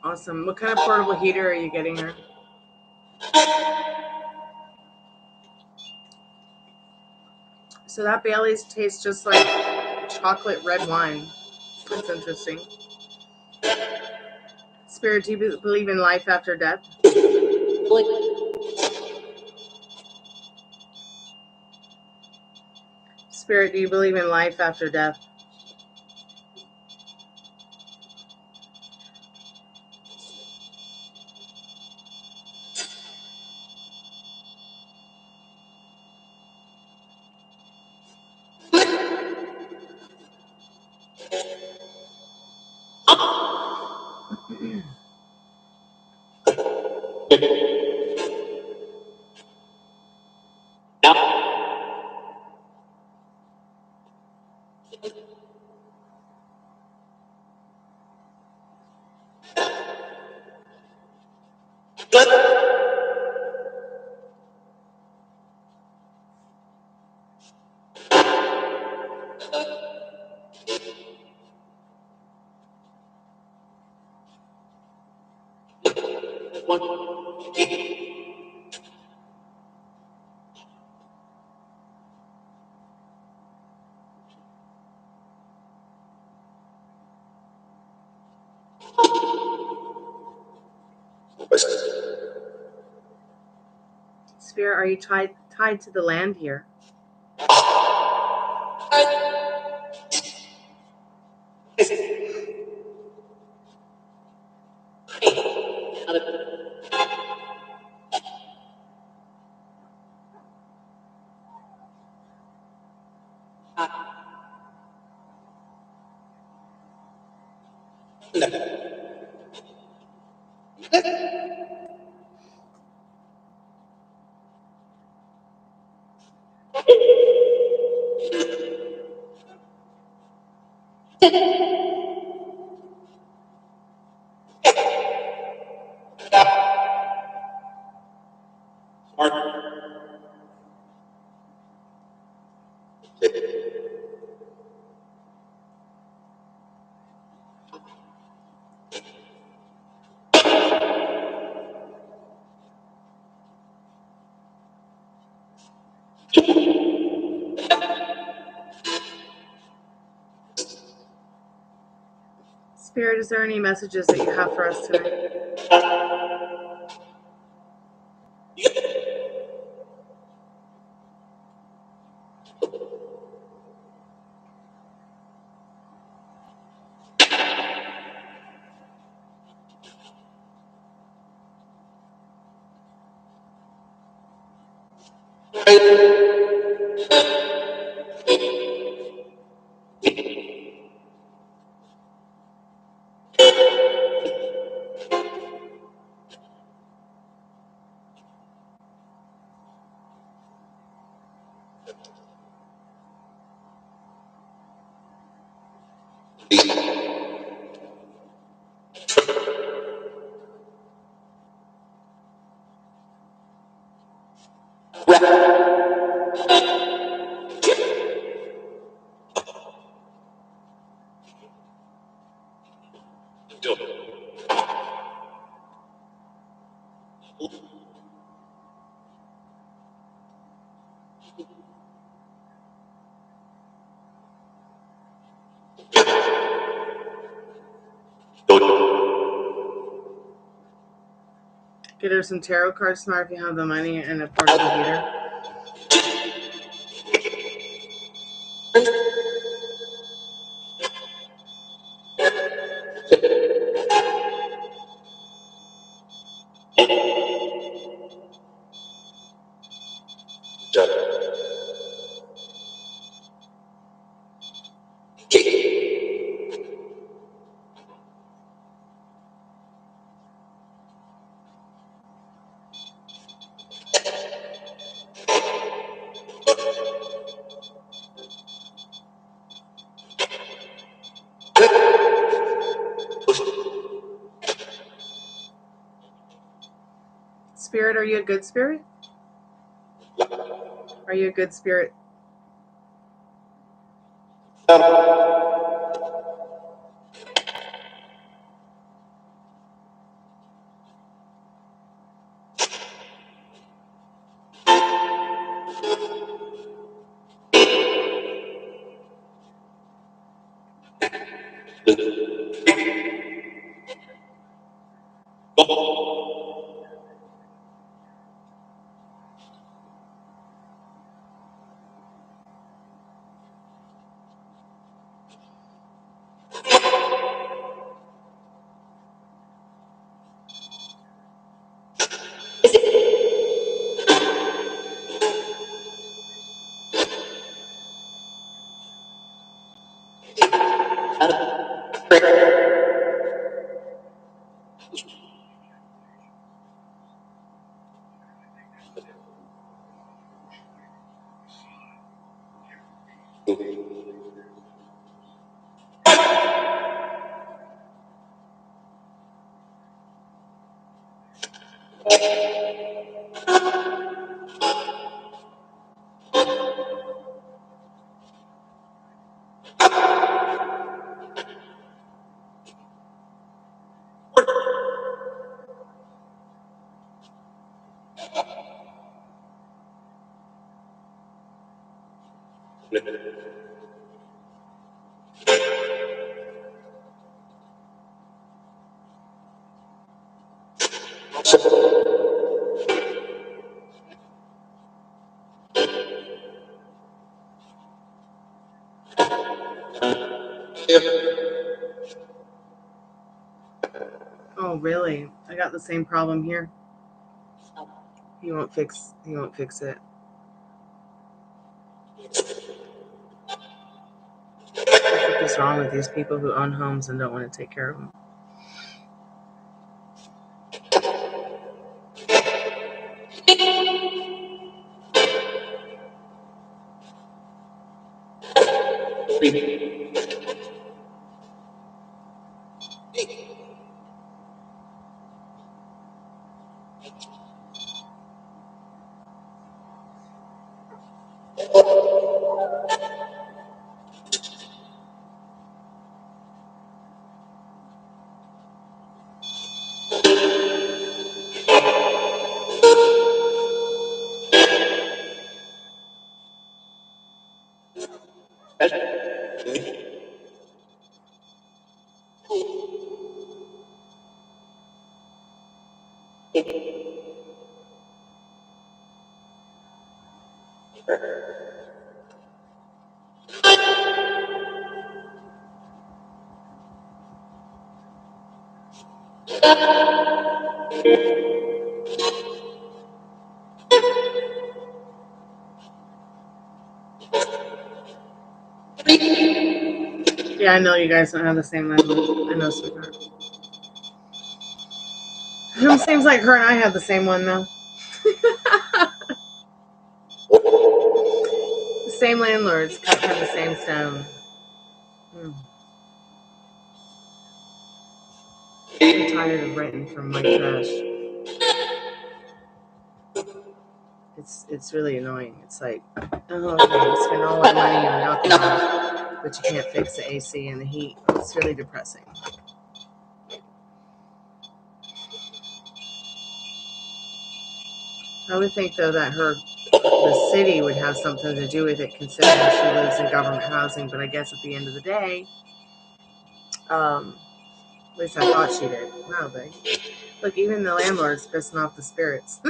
Awesome. What kind of portable heater are you getting her? So that Bailey's tastes just like chocolate red wine. That's interesting. Spirit, do you believe in life after death? Spirit, do you believe in life after death? Spirit, are you tied to the land here? Spirit, is there any messages that you have for us tonight? Get her some tarot cards tomorrow if you have the money and a portable heater. Spirit, are you a good spirit? Are you a good spirit? Oh, really? I got the same problem here. He won't fix it. What the heck is wrong with these people who own homes and don't want to take care of them? Yeah, I know you guys don't have the same level. I know, sweetheart. It seems like her and I have the same one, though. same landlords, cut from the same stone. I'm tired of renting from white trash. It's really annoying. It's like, oh, okay, you spend all that money on alcohol, but you can't fix the AC and the heat. It's really depressing. I would think, though, that the city would have something to do with it, considering she lives in government housing. But I guess at the end of the day, at least I thought she did. No, but look, even the landlord's pissing off the spirits.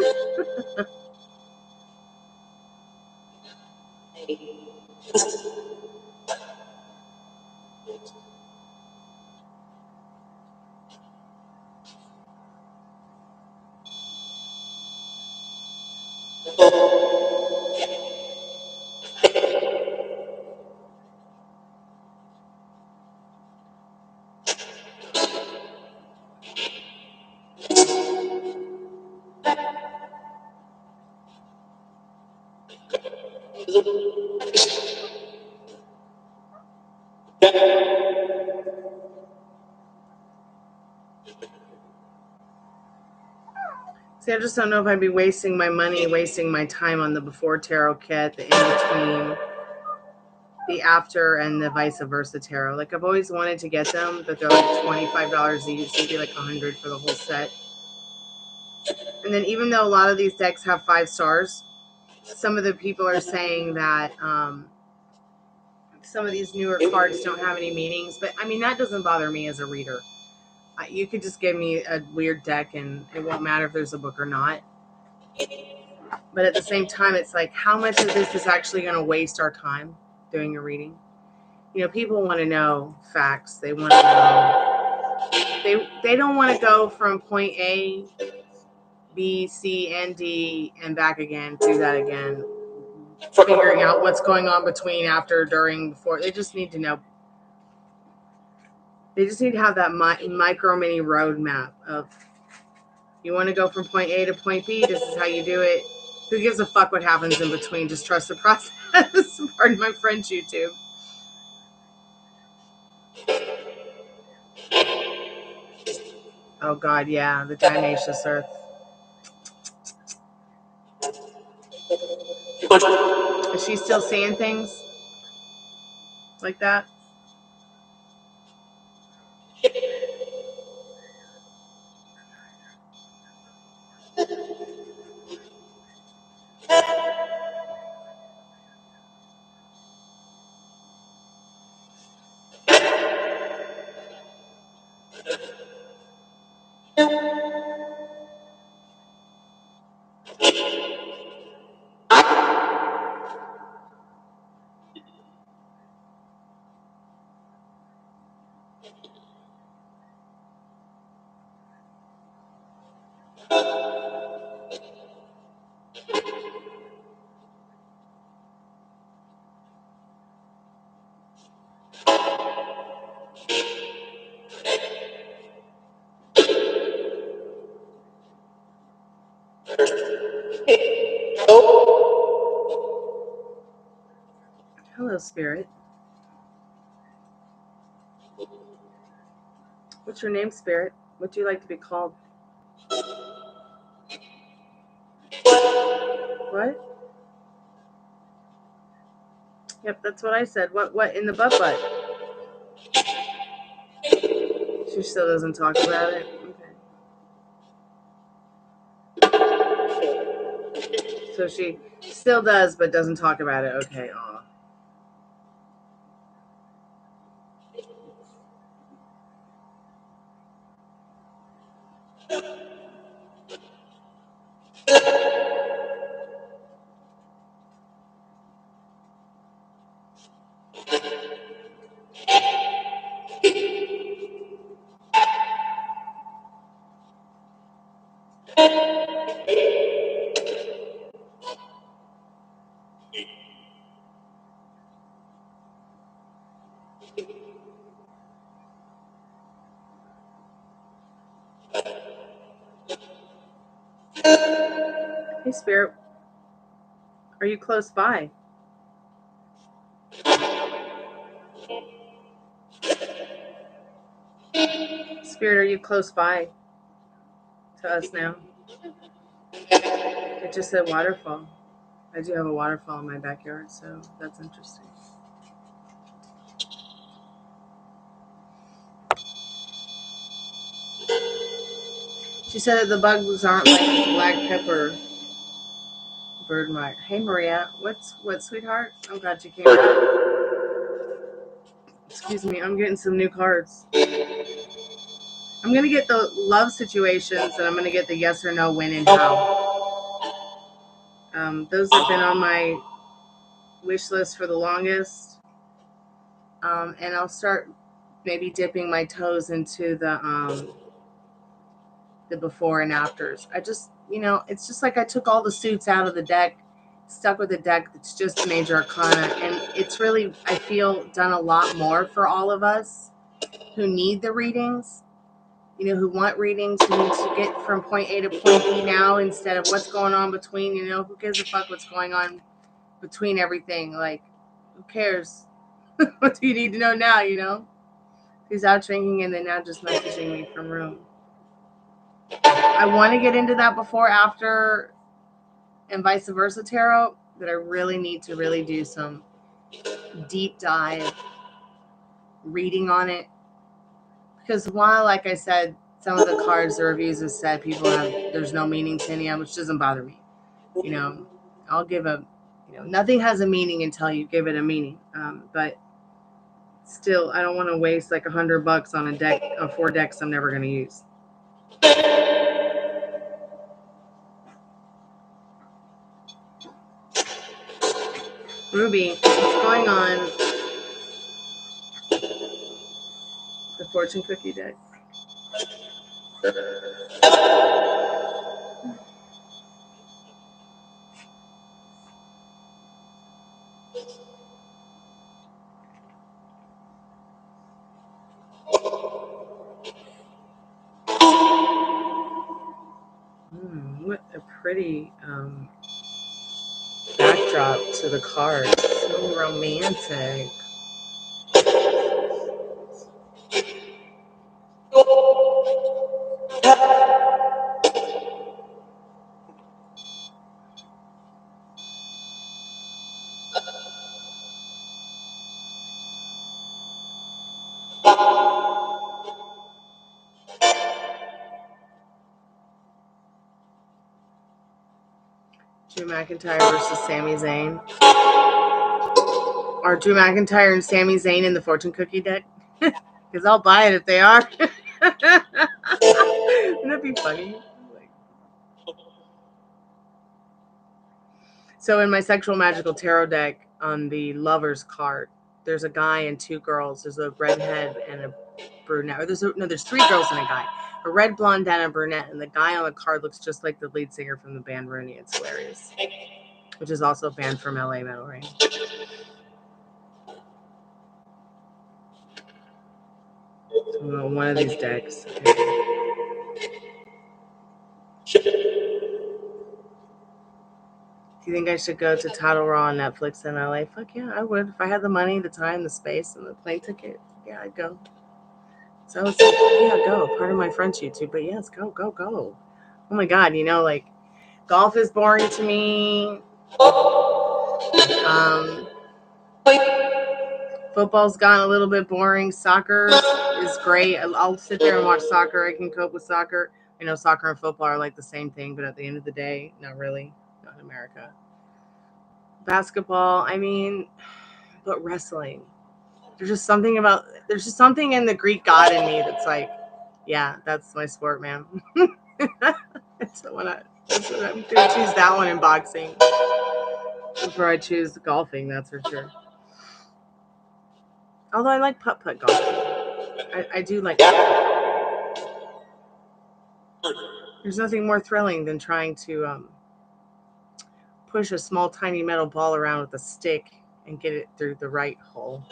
See, I just don't know if I'd be wasting my money, wasting my time on the before tarot kit, the in-between, the after, and the vice versa tarot. Like, I've always wanted to get them, but they're like $25 each. So it'd be like $100 for the whole set. And then even though a lot of these decks have 5 stars, some of the people are saying that some of these newer cards don't have any meanings. But, I mean, that doesn't bother me as a reader. You could just give me a weird deck, and it won't matter if there's a book or not. But at the same time, it's like, how much of this is actually going to waste our time doing a reading? You know, people want to know facts. They want to know. They don't want to go from point A, B, C, and D, and back again, do that again, figuring out what's going on between, after, during, before. They just need to know. They just need to have that micro mini roadmap of, you want to go from point A to point B, this is how you do it. Who gives a fuck what happens in between? Just trust the process. Pardon my French, YouTube. Oh, God, yeah. The Dionysius Earth. Is she still saying things like that? Hello, Spirit. What's your name, Spirit? What do you like to be called? What? Yep, that's what I said. What in the butt? She still doesn't talk about it. Okay. So she still does, but doesn't talk about it. Okay. Aw. Hey, Spirit. Are you close by? Spirit, are you close by to us now? It just said waterfall. I do have a waterfall in my backyard, so that's interesting. She said that the bugs aren't like black pepper bird mite. Hey Maria, what sweetheart? I'm glad you came back. Excuse me, I'm getting some new cards. I'm gonna get the love situations, and I'm gonna get the yes or no, when, and how. Those have been on my wish list for the longest. And I'll start maybe dipping my toes into the before and afters. I just, it's just like I took all the suits out of the deck, stuck with a deck that's just major arcana, and it's really, I feel, done a lot more for all of us who need the readings, who want readings, who need to get from point A to point B now instead of what's going on between, who gives a fuck what's going on between everything? Like, who cares? What do you need to know now, Who's out drinking and then now just messaging me from room. I want to get into that before, after, and vice versa tarot, but I really need to really do some deep dive reading on it. Because while, like I said, some of the cards, the reviews have said there's no meaning to any of them, which doesn't bother me. I'll give nothing has a meaning until you give it a meaning. But still, I don't want to waste like $100 on a deck of 4 decks I'm never going to use. Ruby, what's going on? The fortune cookie deck. What a pretty backdrop to the card. So romantic. Drew McIntyre versus Sami Zayn. Are Drew McIntyre and Sami Zayn in the fortune cookie deck? Because I'll buy it if they are. Wouldn't that be funny? So in my sexual magical tarot deck, on the lovers card, there's a guy and 2 girls. There's a redhead and a brunette. Or there's 3 girls and a guy. A red, blonde, and a brunette. And the guy on the card looks just like the lead singer from the band Rooney. It's hilarious. Which is also banned from LA Metal Ring. So one of these decks. Do you think I should go to Title Raw on Netflix in LA? Fuck yeah, I would. If I had the money, the time, the space, and the plane ticket, yeah, I'd go. So I was like, yeah, go. Part of my French YouTube, but yes, go. Oh my God, like, golf is boring to me. Football's gotten a little bit boring. Soccer is great. I'll sit there and watch soccer. I can cope with soccer. I know soccer and football are like the same thing, but at the end of the day, not really. Not in America. Basketball, but wrestling. There's just something in the Greek god in me that's like, yeah, that's my sport, man. I'm gonna choose that one in boxing before I choose golfing, that's for sure. Although I like putt-putt golfing. I do like that. There's nothing more thrilling than trying to push a small, tiny metal ball around with a stick and get it through the right hole,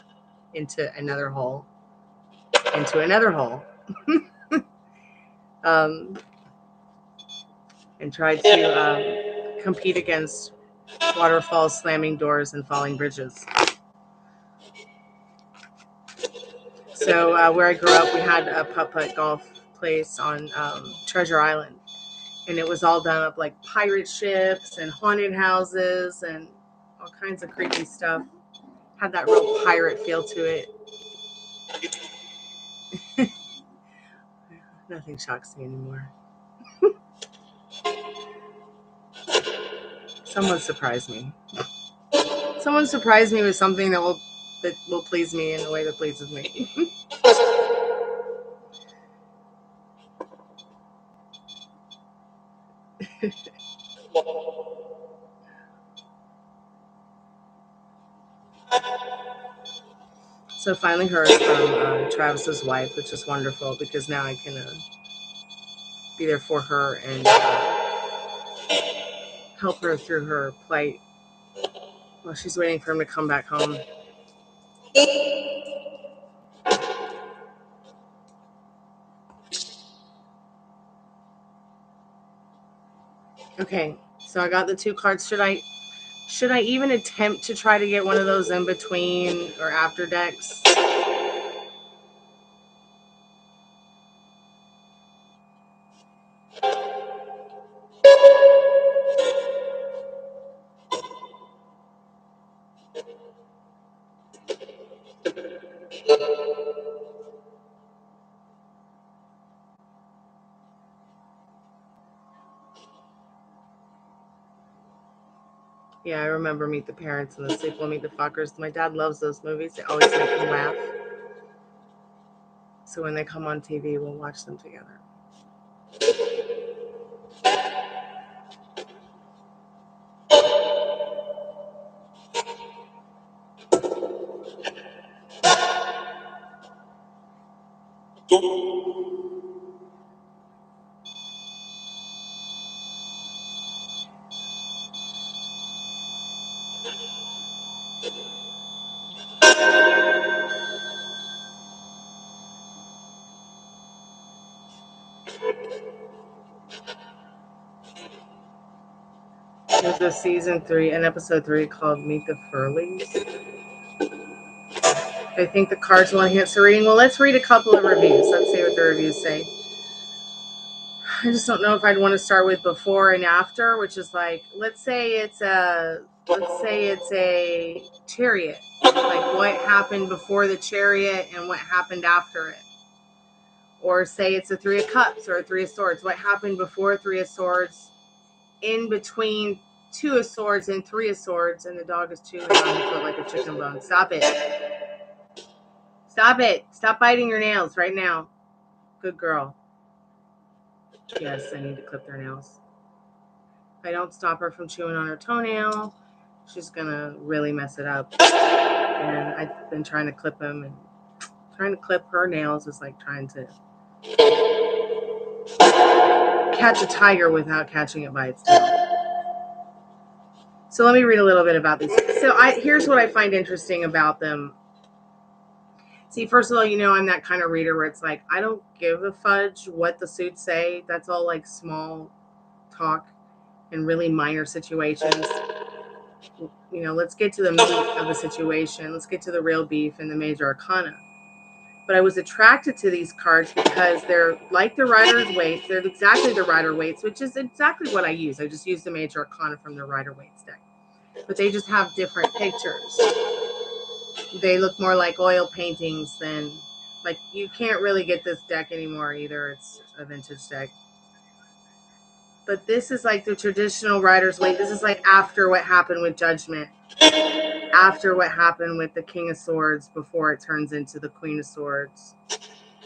into another hole, and try to compete against waterfalls, slamming doors, and falling bridges. So where I grew up, we had a putt-putt golf place on Treasure Island. And it was all done up like pirate ships and haunted houses and all kinds of creepy stuff. Had that real pirate feel to it. Nothing shocks me anymore. Someone surprised me. Someone surprised me with something that will please me in a way that pleases me. So finally heard from Travis's wife, which is wonderful because now I can be there for her and help her through her plight while she's waiting for him to come back home. Okay, so I got the 2 cards. Should I even attempt to try to get one of those in between or after decks? Yeah, I remember Meet the Parents and the sequel, Meet the Fuckers. My dad loves those movies. They always make me laugh. So when they come on TV, we'll watch them together. There's a season 3 and episode 3 called Meet the Furleys. I think the cards will enhance the reading. Well, let's read a couple of reviews. Let's see what the reviews say. I just don't know if I'd want to start with before and after, which is like, let's say it's a chariot. Like what happened before the chariot and what happened after it. Or say it's a 3 of Cups or a 3 of Swords. What happened before 3 of Swords, in between 2 of Swords and 3 of Swords, and the dog is chewing on his foot like a chicken bone. Stop it. Stop it. Stop biting your nails right now. Good girl. Yes, I need to clip their nails. If I don't stop her from chewing on her toenail, she's going to really mess it up. And I've been trying to clip them, and trying to clip her nails is like trying to catch a tiger without catching it by its tail. So let me read a little bit about these. So here's what I find interesting about them. See, first of all, you know, I'm that kind of reader where it's like, I don't give a fudge what the suits say. That's all like small talk in really minor situations. You know, let's get to the meat of the situation. Let's get to the real beef and the major arcana. But I was attracted to these cards because they're like the Rider-Waite's. They're exactly the Rider-Waite's, which is exactly what I use. I just use the major arcana from the Rider-Waite's deck. But they just have different pictures. They look more like oil paintings than, like, you can't really get this deck anymore either. It's a vintage deck. But this is like the traditional Rider-Waite. This is like after what happened with Judgment. After what happened with the King of Swords before it turns into the Queen of Swords.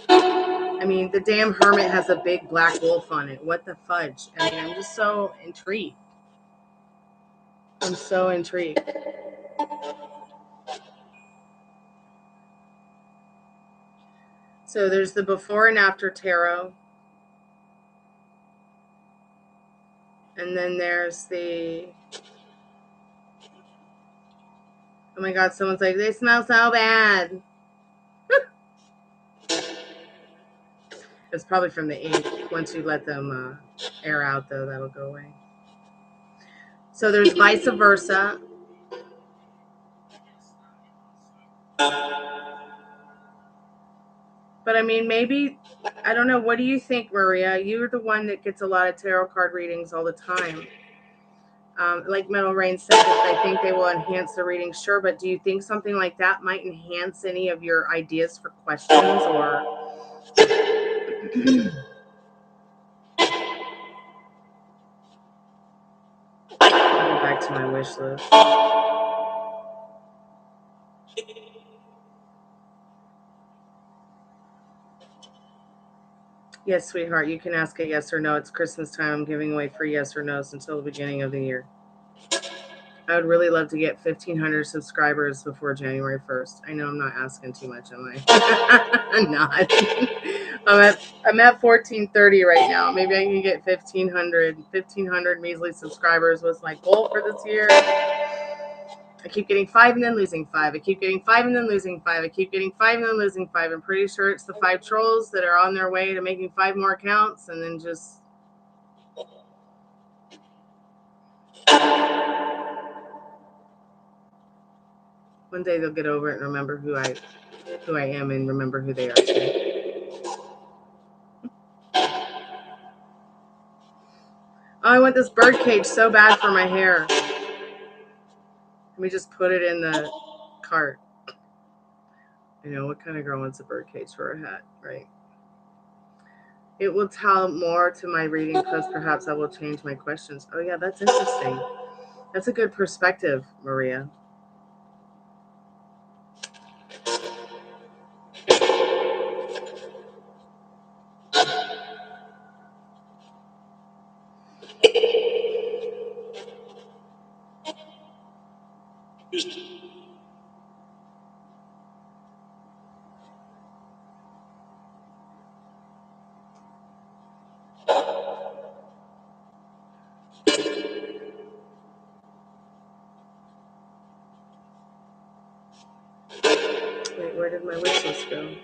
I mean, the damn Hermit has a big black wolf on it. What the fudge? I mean, I'm just so intrigued. I'm so intrigued. So there's the before and after tarot. And then there's the... Oh my God, someone's like, they smell so bad. It's probably from the ink. Once you let them air out, though, that'll go away. So there's vice versa. But I mean, maybe, I don't know. What do you think, Maria? You're the one that gets a lot of tarot card readings all the time. Like Metal Rain said, I think they will enhance the reading. Sure, but do you think something like that might enhance any of your ideas for questions, or? I'll go back to my wish list. Yes, sweetheart, you can ask a yes or no. It's Christmas time. I'm giving away free yes or no's until the beginning of the year. I would really love to get 1,500 subscribers before January 1st. I know I'm not asking too much, am I? I'm not. I'm at 1,430 right now. Maybe I can get 1,500 measly subscribers was my goal for this year. I keep getting 5 and then losing 5. I keep getting 5 and then losing 5. I keep getting 5 and then losing 5. I'm pretty sure it's the 5 trolls that are on their way to making 5 more accounts, and then just... one day they'll get over it and remember who I am and remember who they are too. Oh, I want this bird cage so bad for my hair. Let me just put it in the cart. You know, what kind of girl wants a bird cage for her hat, right? It will tell more to my reading post. Perhaps I will change my questions. Oh yeah, that's interesting. That's a good perspective, Maria. Wait, where did my wish list go?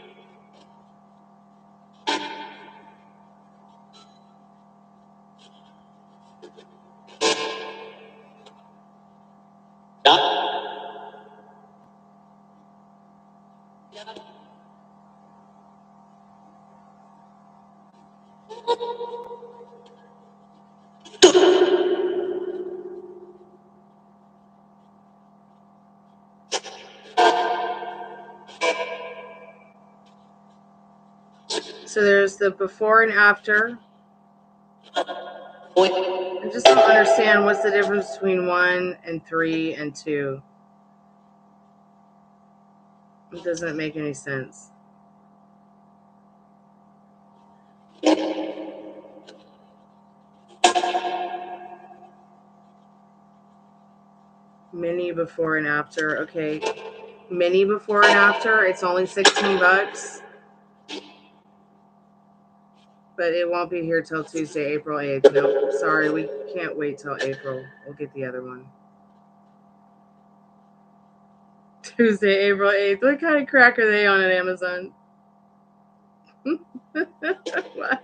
So there's the before and after. I just don't understand what's the difference between 1 and 3 and 2. It doesn't make any sense. Mini before and after. Okay. Mini before and after. It's only $16. But it won't be here till Tuesday, April 8th. Nope. Sorry, we can't wait till April. We'll get the other one. Tuesday, April 8th. What kind of crack are they on at Amazon? What?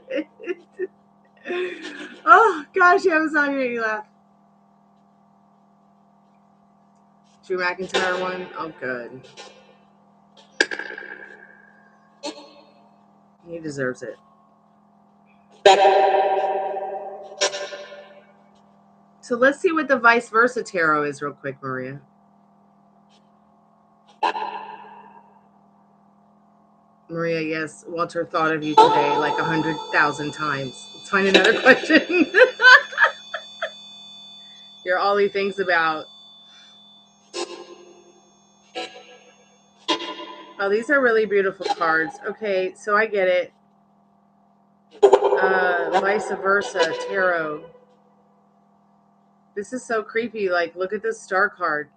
Oh, gosh, Amazon, you make me laugh. Drew McIntyre one? Oh, good. He deserves it. So let's see what the vice versa tarot is real quick, Maria. Maria, yes, Walter thought of you today like 100,000 times. Let's find another question. You're all he thinks about. Oh, these are really beautiful cards. Okay, so I get it. Vice versa tarot. This is so creepy. Like, look at this star card.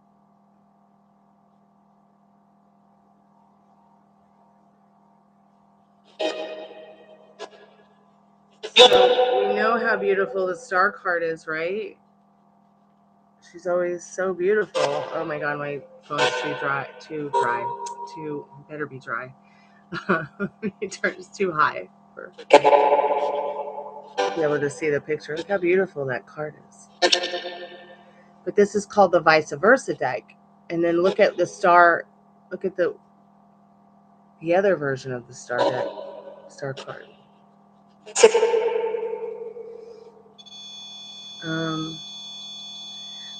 So we know how beautiful the star card is, right? She's always so beautiful. Oh my God, my phone's too better be dry. It turns too high for be able to see the picture. Look how beautiful that card is. But this is called the vice versa deck. And then look at the star. Look at the the other version of the star deck, star card.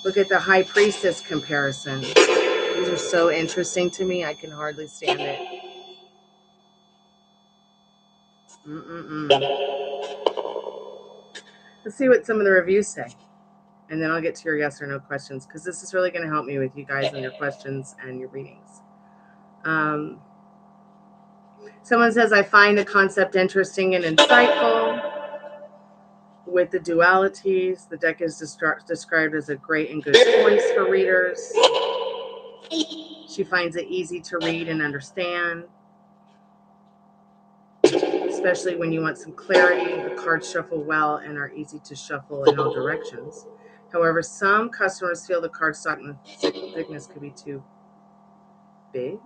Look at the High Priestess comparison. These are so interesting to me. I can hardly stand it. Let's see what some of the reviews say. And then I'll get to your yes or no questions, because this is really going to help me with you guys and your questions and your readings. Someone says, I find the concept interesting and insightful. With the dualities, the deck is described as a great and good choice for readers. She finds it easy to read and understand, especially when you want some clarity. The cards shuffle well and are easy to shuffle in all directions. However, some customers feel the cardstock thickness could be too big.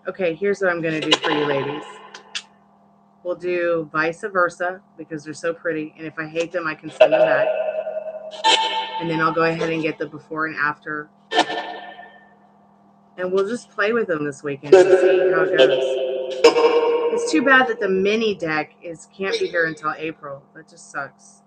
Okay, here's what I'm going to do for you ladies. We'll do vice versa because they're so pretty, and if I hate them, I can send them back. And then I'll go ahead and get the before and after. And we'll just play with them this weekend and see how it goes. It's too bad that the mini deck can't be here until April. That just sucks.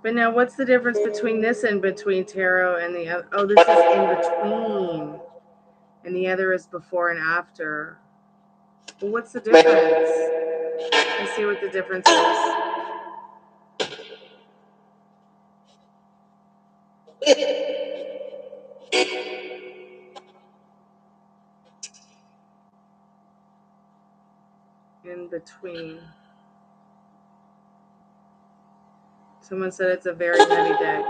But now, what's the difference between this in between tarot and the other? Oh, this is in between. And the other is before and after. Well, what's the difference? Let's see what the difference is. In between. Someone said it's a very heavy deck.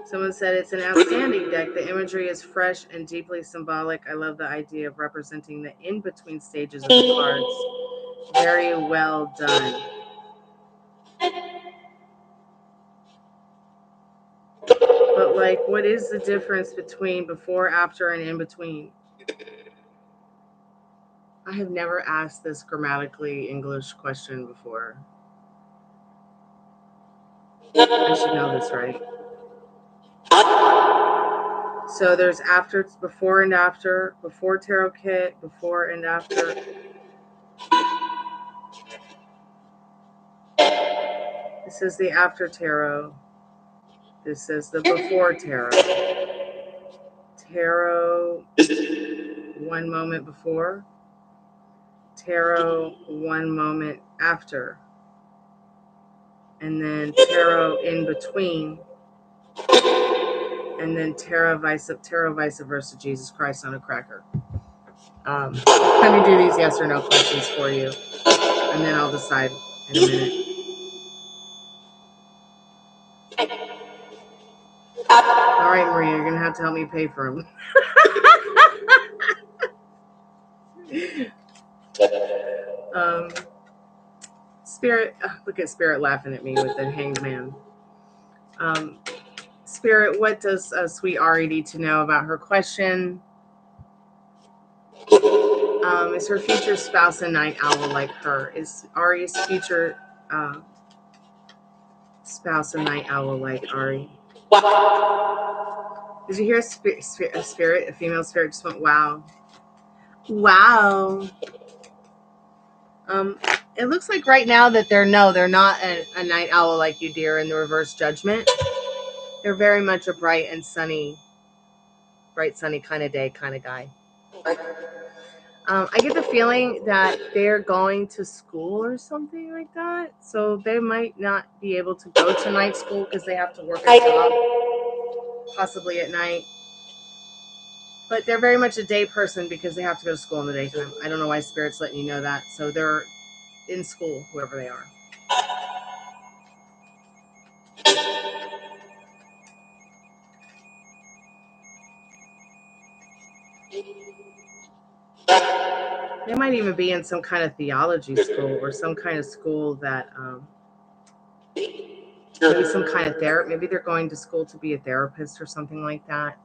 Someone said it's an outstanding deck. The imagery is fresh and deeply symbolic. I love the idea of representing the in-between stages of the cards. Very well done. But like, what is the difference between before, after, and in between? I have never asked this grammatically English question before. I should know this, right? So there's after, before and after, before tarot kit, before and after. This is the after tarot. This is the before tarot. Tarot, 1 moment before. Tarot, 1 moment after. And then tarot in between. And then tarot vice versa, Jesus Christ on a cracker. Let me do these yes or no questions for you, and then I'll decide in a minute. All right, Maria, you're gonna have to help me pay for them. Spirit, look at Spirit laughing at me with the Hanged Man. Spirit, what does sweet Ari need to know about her question? Is her future spouse a night owl like her? Is Ari's future spouse a night owl like Ari? Did you hear a spirit, a female spirit just went, wow. Wow. It looks like right now that they're not a night owl like you, dear, in the reverse judgment. They're very much a bright, sunny kind of day kind of guy. I get the feeling that they're going to school or something like that. So they might not be able to go to night school because they have to work a job, possibly at night. But they're very much a day person because they have to go to school in the daytime. I don't know why Spirit's letting you know that. So they're in school, whoever they are. They might even be in some kind of theology school or some kind of school that maybe some kind of therapy. Maybe they're going to school to be a therapist or something like that.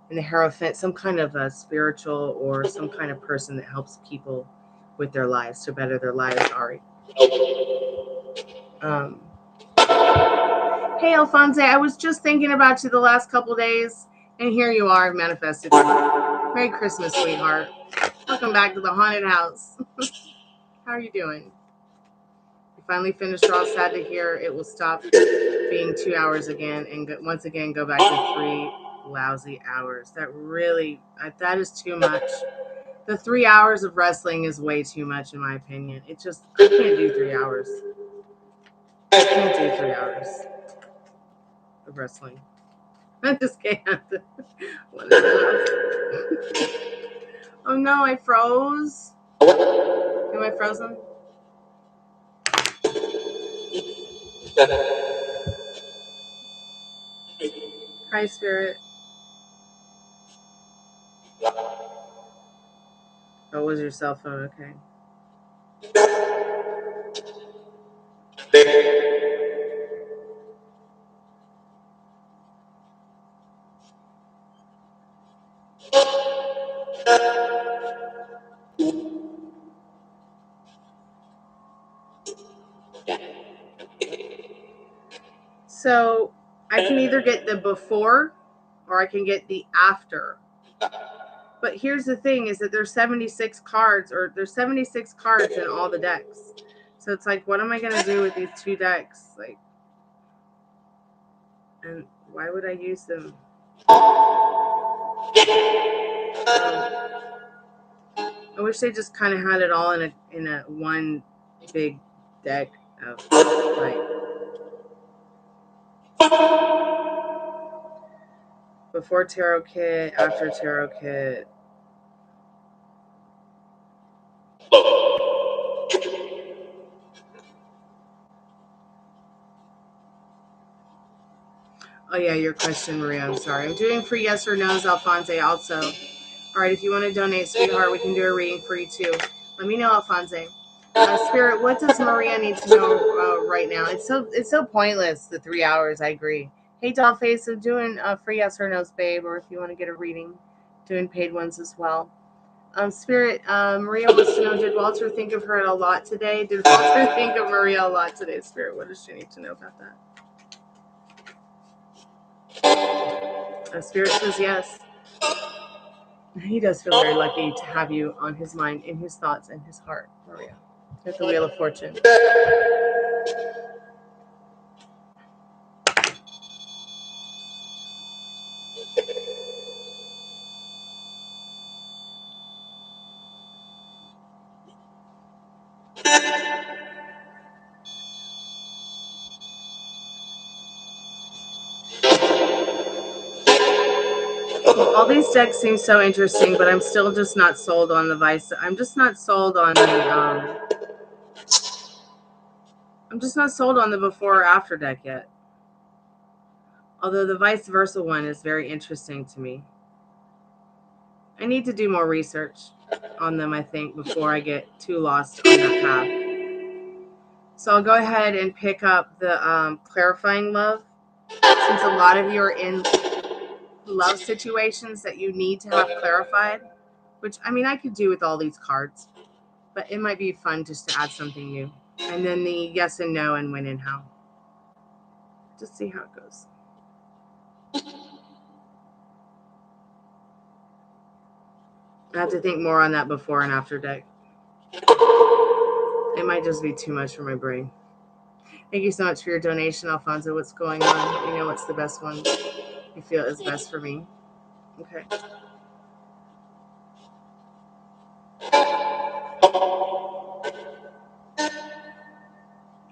And the Hierophant, some kind of a spiritual or some kind of person that helps people with their lives to better their lives, Ari. Hey, Alfonso, I was just thinking about you the last couple days, and here you are, manifested. Merry Christmas, sweetheart. Welcome back to the haunted house. How are you doing? We finally finished. We're all sad to hear it will stop being 2 hours again, and once again go back to 3 lousy hours. That really, that is too much. The 3 hours of wrestling is way too much, in my opinion. It just, I can't do 3 hours. I can't do 3 hours of wrestling. I just can't. What is enough? Oh no, I froze. Am I frozen? Hi, Spirit. Oh, it was your cell phone, okay. So I can either get the before or I can get the after. But here's the thing is that there's 76 cards, or there's 76 cards in all the decks. So it's like, what am I going to do with these 2 decks? Like, and why would I use them? I wish they just kind of had it all in a one big deck of like before tarot kit, after tarot kit. Oh yeah, your question, Maria. I'm sorry. I'm doing free yes or no's, Alfonso. Also, all right. If you want to donate, sweetheart, we can do a reading for you too. Let me know, Alfonso. Spirit, what does Maria need to know right now? It's so pointless. The 3 hours. I agree. Hey, Dollface, I'm doing free yes or no's, babe. Or if you want to get a reading, doing paid ones as well. Spirit, Maria wants to know, did Walter think of her a lot today? Did Walter think of Maria a lot today, Spirit? What does she need to know about that? Spirit says yes. He does feel very lucky to have you on his mind, in his thoughts, and his heart, Maria. At the Wheel of Fortune. All these decks seem so interesting, but I'm still just not sold on the vice. I'm just not sold on the I'm just not sold on the before or after deck yet. Although the vice versa one is very interesting to me. I need to do more research on them, I think, before I get too lost on that path. So I'll go ahead and pick up the clarifying love, since a lot of you are in love situations that you need to have clarified, which, I mean, I could do with all these cards, but it might be fun just to add something new. And then the yes and no and when and how. Just see how it goes. I have to think more on that before and after deck. It might just be too much for my brain. Thank you so much for your donation, Alfonso. What's going on? Let me know what's the best one you feel is best for me. Okay.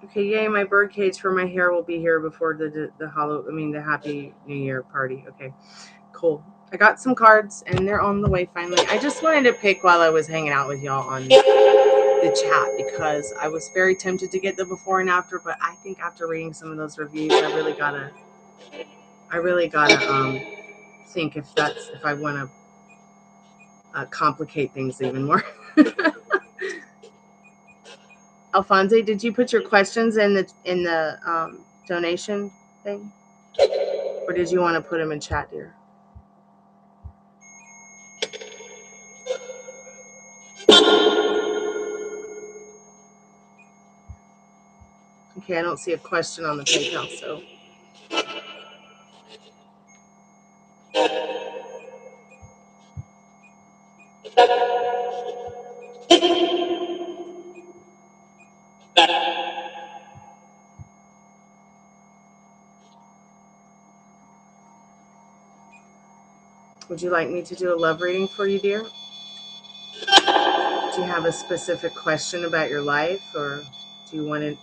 Okay, yay, my bird cage for my hair will be here before the Happy New Year party. Okay, cool. I got some cards and they're on the way finally. I just wanted to pick while I was hanging out with y'all on the chat because I was very tempted to get the before and after, but I think after reading some of those reviews, I really gotta think if I want to complicate things even more. Alfonso, did you put your questions in the donation thing, or did you want to put them in chat, dear? Okay, I don't see a question on the PayPal, so Would you like me to do a love reading for you, dear? Do you have a specific question about your life, or do you want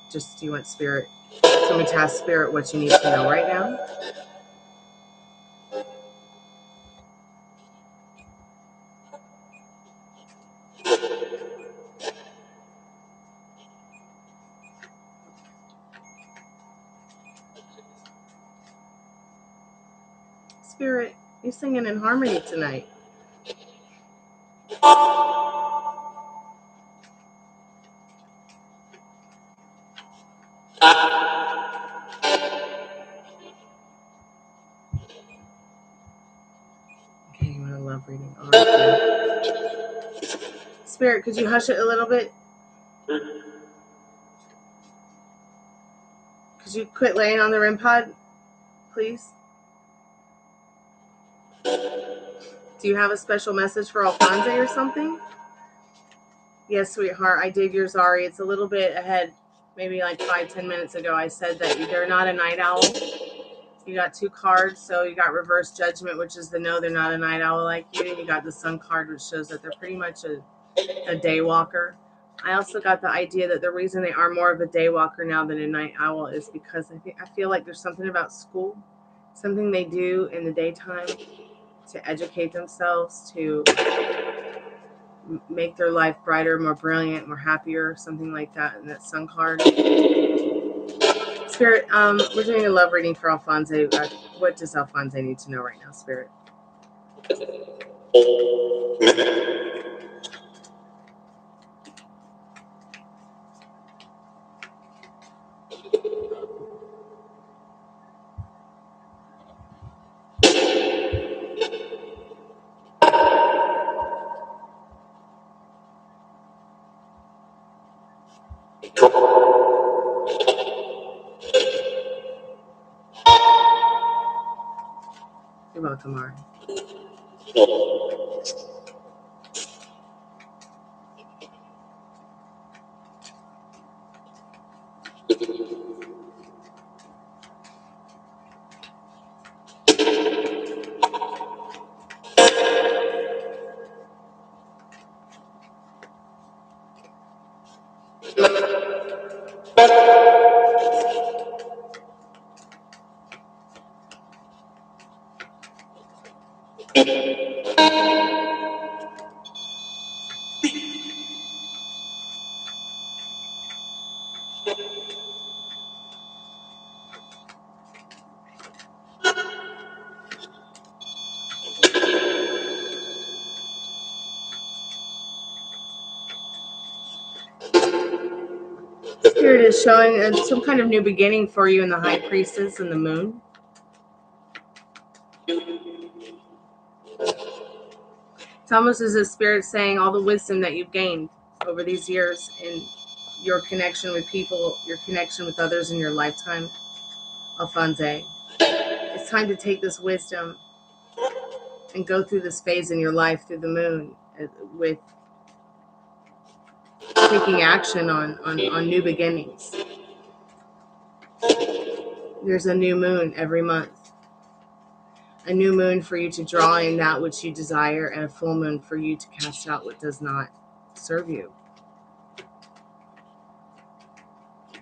Spirit? So me to ask Spirit what you need to know right now? Spirit, you're singing in harmony tonight. Okay, you want a love reading? All right. Spirit, could you hush it a little bit? Could you quit laying on the REM pod, please? Do you have a special message for Alphonse or something? Yes, sweetheart, I did yours, Ari. It's a little bit ahead, maybe like 5-10 minutes ago. I said that they're not a night owl. You got 2 cards, so you got Reverse Judgment, which is the no, they're not a night owl like you, and you got the Sun card, which shows that they're pretty much a day walker. I also got the idea that the reason they are more of a day walker now than a night owl is because I feel like there's something about school, something they do in the daytime to educate themselves, to make their life brighter, more brilliant, more happier, something like that. And that Sun card. Spirit, we're doing a love reading for Alphonse. What does Alphonse need to know right now, Spirit? You're welcome, Ari. Spirit is showing some kind of new beginning for you in the High Priestess and the Moon. It's almost as if Spirit's saying all the wisdom that you've gained over these years in your connection with people, your connection with others in your lifetime, Alphonse. It's time to take this wisdom and go through this phase in your life through the Moon with taking action on new beginnings. There's a new moon every month. A new moon for you to draw in that which you desire, and a full moon for you to cast out what does not serve you.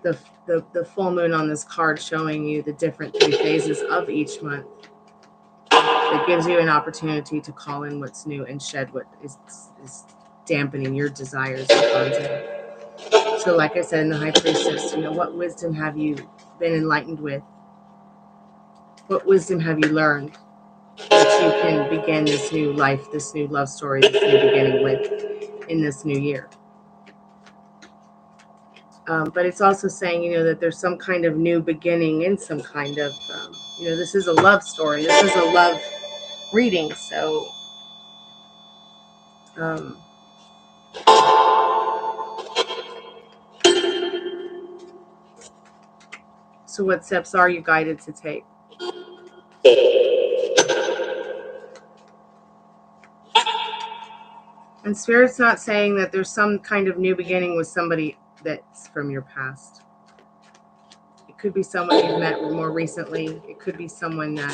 The full moon on this card showing you the different 3 phases of each month. It gives you an opportunity to call in what's new and shed what is dampening your desires. So like I said in the High Priestess, what wisdom have you been enlightened with? What wisdom have you learned that you can begin this new life, this new love story, this new beginning with in this new year? But it's also saying, that there's some kind of new beginning in some kind of, this is a love story. This is a love reading. So, so what steps are you guided to take? And Spirit's not saying that there's some kind of new beginning with somebody that's from your past. It could be someone you've met more recently. It could be someone that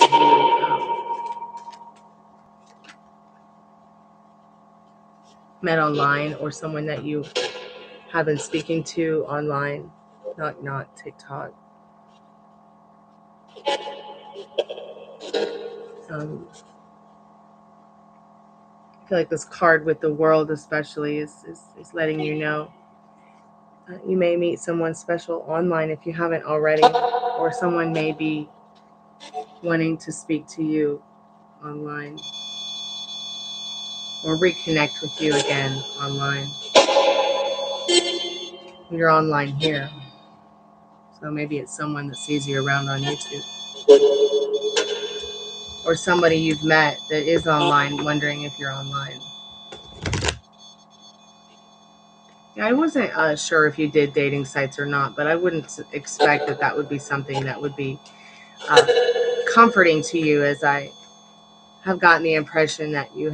met online or someone that you have been speaking to online, not TikTok. I feel like this card with the world especially is letting you know you may meet someone special online if you haven't already, or someone may be wanting to speak to you online or reconnect with you again online. You're online here, so maybe it's someone that sees you around on YouTube, or somebody you've met that is online wondering if you're online. I wasn't sure if you did dating sites or not, but I wouldn't expect that would be something that would be comforting to you, as I have gotten the impression that you're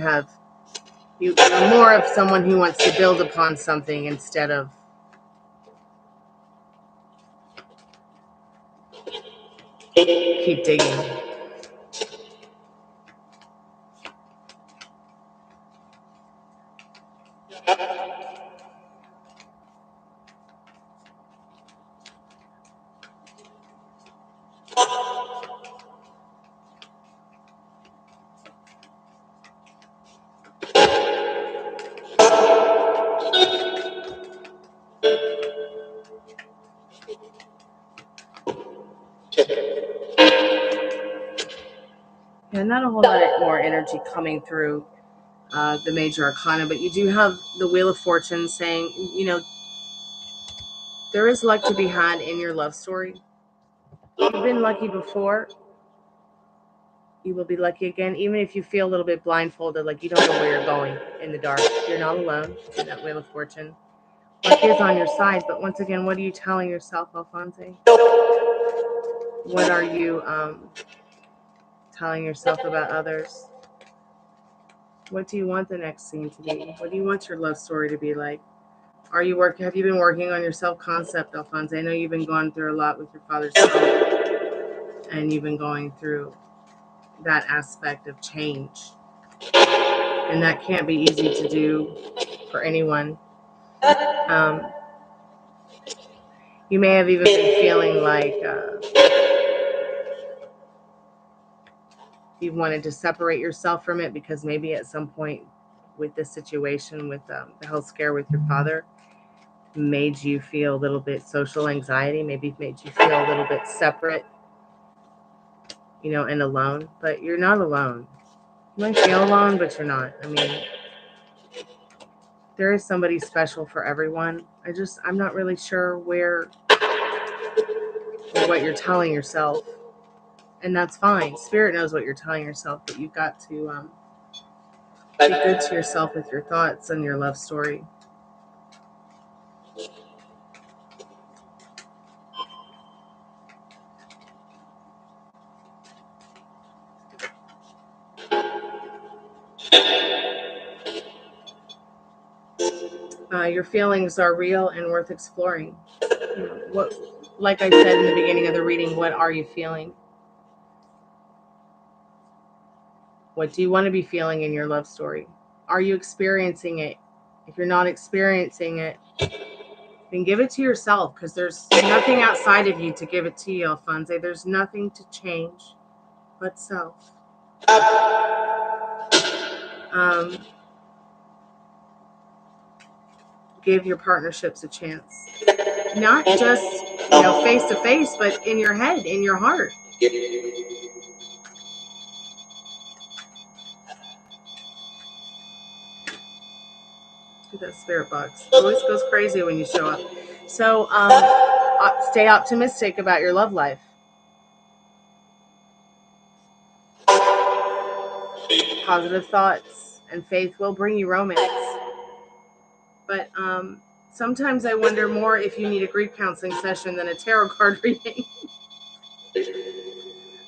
more of someone who wants to build upon something instead of keep digging. And not a whole lot more energy coming through the major arcana, but you do have the Wheel of Fortune saying, there is luck to be had in your love story. You've been lucky before. You will be lucky again, even if you feel a little bit blindfolded, like you don't know where you're going in the dark. You're not alone in that Wheel of Fortune. Luck is on your side, but once again, what are you telling yourself, Alphonse? What are you telling yourself about others? What do you want the next scene to be? What do you want your love story to be like? Have you been working on your self-concept, Alphonse? I know you've been going through a lot with your father's health, and you've been going through that aspect of change. And that can't be easy to do for anyone. You may have even been feeling like you wanted to separate yourself from it, because maybe at some point with this situation with the health scare with your father made you feel a little bit social anxiety, maybe made you feel a little bit separate, and alone. But you're not alone. You might feel alone, but you're not. I mean, there is somebody special for everyone. I'm not really sure where or what you're telling yourself. And that's fine. Spirit knows what you're telling yourself, but you've got to be good to yourself with your thoughts and your love story. Your feelings are real and worth exploring. Like I said in the beginning of the reading, what are you feeling? What do you want to be feeling in your love story? Are you experiencing it? If you're not experiencing it, then give it to yourself, because there's nothing outside of you to give it to you, Alphonse. There's nothing to change but self. Give your partnerships a chance. Not just, face to face, but in your head, in your heart. That spirit box always goes crazy when you show up. So stay optimistic about your love life. Positive thoughts and faith will bring you romance. But sometimes I wonder more if you need a grief counseling session than a tarot card reading.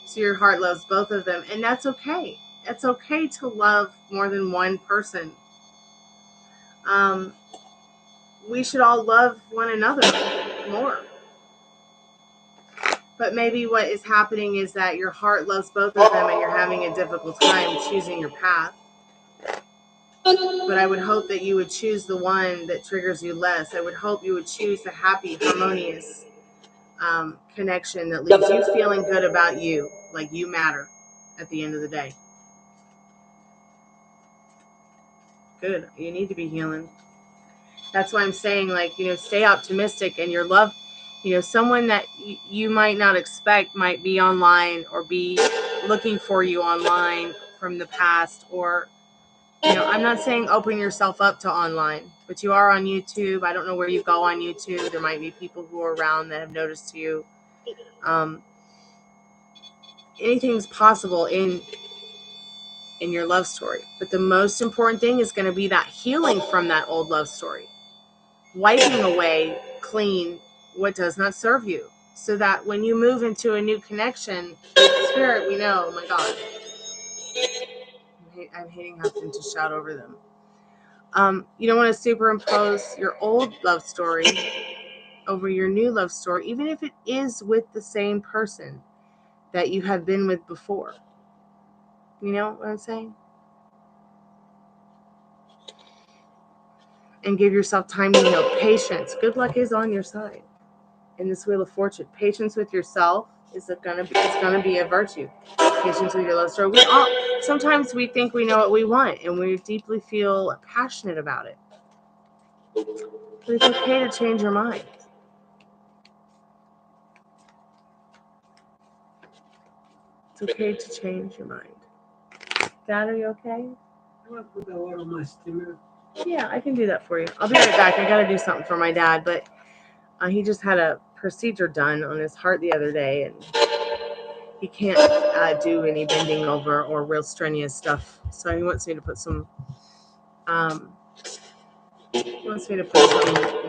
So your heart loves both of them, and that's okay. It's okay to love more than one person. We should all love one another more. But maybe what is happening is that your heart loves both of them and you're having a difficult time choosing your path. But I would hope that you would choose the one that triggers you less. I would hope you would choose the happy, harmonious connection that leaves you feeling good about you, like you matter at the end of the day. Good. You need to be healing. That's why I'm saying, like, you know, stay optimistic, and your love, you know, someone that you might not expect might be online or be looking for you online from the past. Or, you know, I'm not saying open yourself up to online, but you are on YouTube. I don't know where you go on YouTube. There might be people who are around that have noticed you. Anything's possible in your love story. But the most important thing is going to be that healing from that old love story. Wiping away clean what does not serve you, so that when you move into a new connection, Spirit, we know, oh my God, I'm hating having to shout over them. You don't want to superimpose your old love story over your new love story, even if it is with the same person that you have been with before. You know what I'm saying? And give yourself time to heal. Patience. Good luck is on your side in this Wheel of Fortune. Patience with yourself is gonna be a virtue. Patience with your love story. Sometimes we think we know what we want, and we deeply feel passionate about it. But it's okay to change your mind. It's okay to change your mind. Dad, are you okay? I want to put the water on my steamer. Yeah, I can do that for you. I'll be right back. I gotta do something for my dad, but he just had a procedure done on his heart the other day, and he can't do any bending over or real strenuous stuff. So he wants me to put some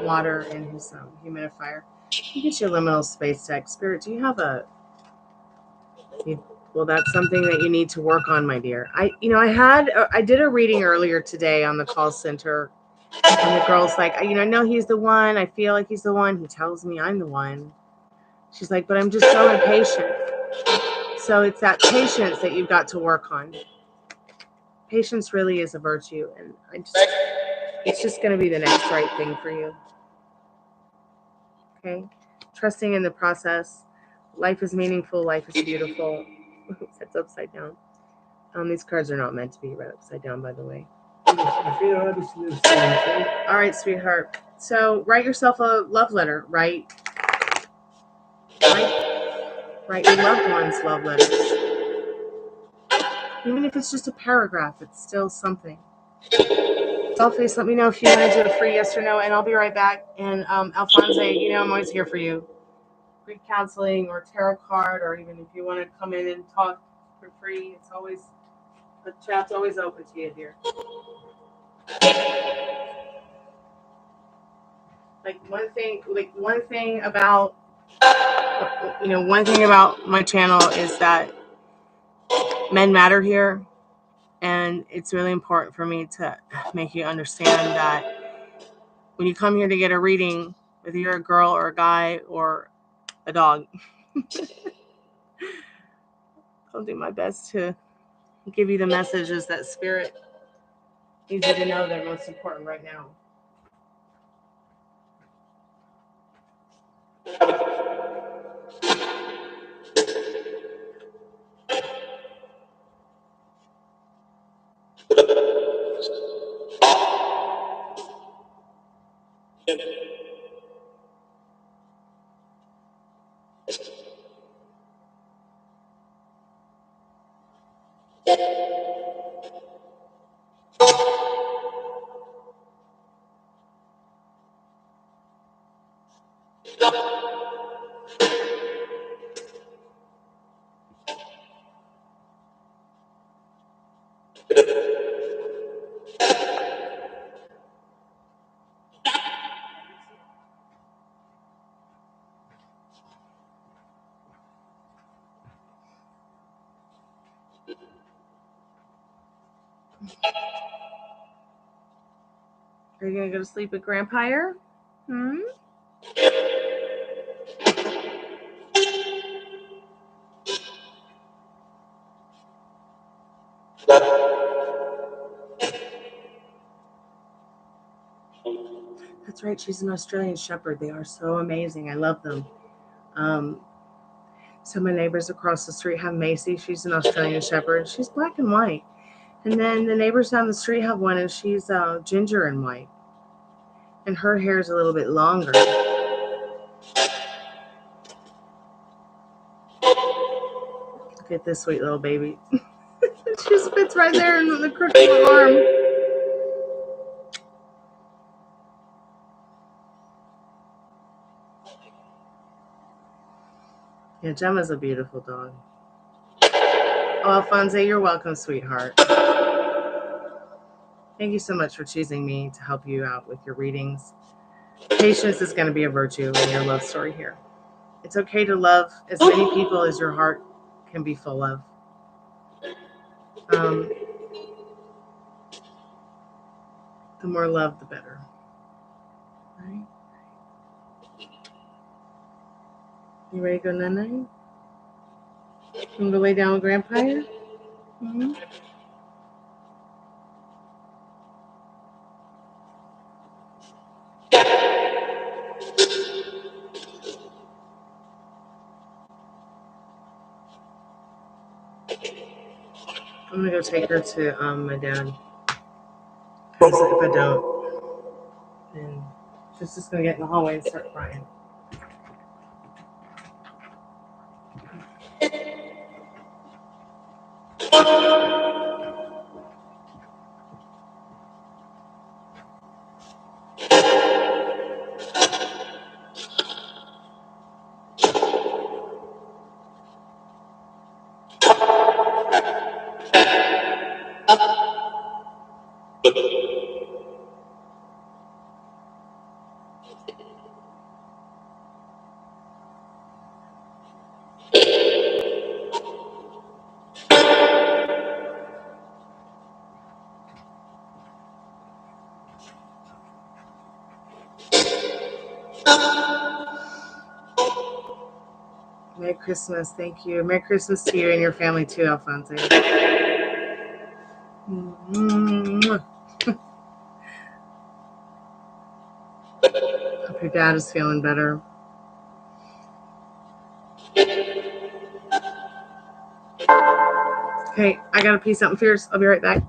water in his humidifier. You get your liminal space tech. Spirit, do you have well, that's something that you need to work on, my dear. I did a reading earlier today on the call center, and the girl's like, I know he's the one. I feel like he's the one. He tells me I'm the one. She's like, but I'm just so impatient. So it's that patience that you've got to work on. Patience really is a virtue, and it's just going to be the next right thing for you. Okay? Trusting in the process. Life is meaningful. Life is beautiful. That's upside down. These cards are not meant to be read upside down, by the way. All right, sweetheart. So write yourself a love letter. Write your loved ones love letters. Even if it's just a paragraph, it's still something. Selfies, let me know if you want to do a free yes or no, and I'll be right back. And Alphonse, I'm always here for you. Free counseling or tarot card, or even if you want to come in and talk for free, the chat's always open to you here. One thing about my channel is that men matter here, and it's really important for me to make you understand that when you come here to get a reading, whether you're a girl or a guy or a dog, I'll do my best to give you the messages that Spirit needs you to know that are most important right now. Are you gonna go to sleep with Grandpire? right. She's an Australian Shepherd. They are so amazing. I love them. So my neighbors across the street have Macy. She's an Australian Shepherd. She's black and white. And then the neighbors down the street have one, and she's ginger and white. And her hair is a little bit longer. Look at this sweet little baby. She just fits right there in the crook of her arm. Yeah, Gemma's a beautiful dog. Oh, Alfonso, you're welcome, sweetheart. Thank you so much for choosing me to help you out with your readings. Patience is going to be a virtue in your love story here. It's okay to love as many people as your heart can be full of. The more love, the better. Right? You ready to go night-night? You want to go lay down with Grandpa here? Mm-hmm. I'm going to go take her to my dad. Because if I don't, then she's just going to get in the hallway and start crying. Merry Christmas. Thank you. Merry Christmas to you and your family too, Alfonso. Hope your dad is feeling better. Okay, I got to pee something fierce. I'll be right back.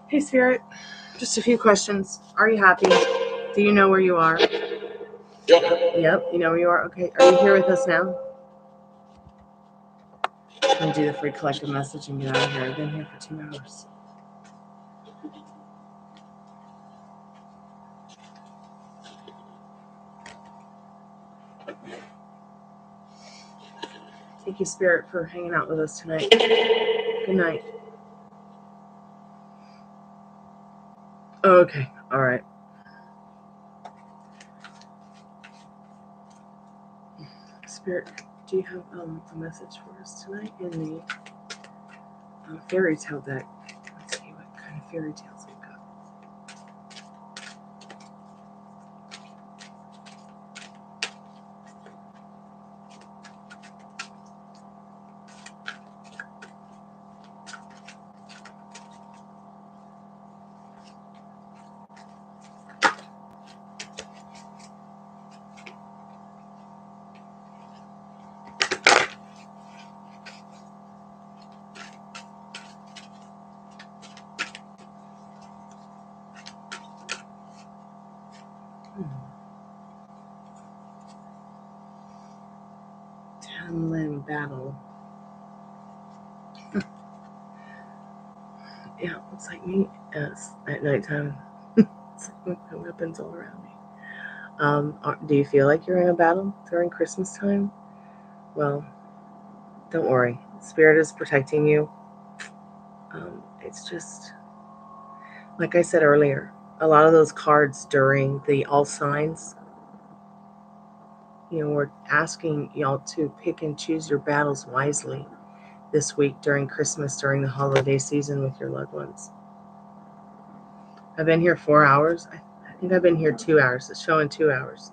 Hey, Spirit. Just a few questions. Are you happy? Do you know where you are? Yep, you know where you are. Okay, are you here with us now? I'm going to do the free collective message and get out of here. I've been here for 2 hours. Thank you, Spirit, for hanging out with us tonight. Good night. Okay, all right. Spirit, do you have a message for us tonight in the fairy tale deck? Let's see what kind of fairy tales we've got. Tamlin battle. Yeah, looks like me at nighttime. It's like weapons all around me. Do you feel like you're in a battle during Christmas time? Well, don't worry. Spirit is protecting you. It's just, like I said earlier, a lot of those cards during the all signs, we're asking y'all to pick and choose your battles wisely this week during Christmas, during the holiday season with your loved ones. I've been here 4 hours. I think I've been here 2 hours. It's showing 2 hours.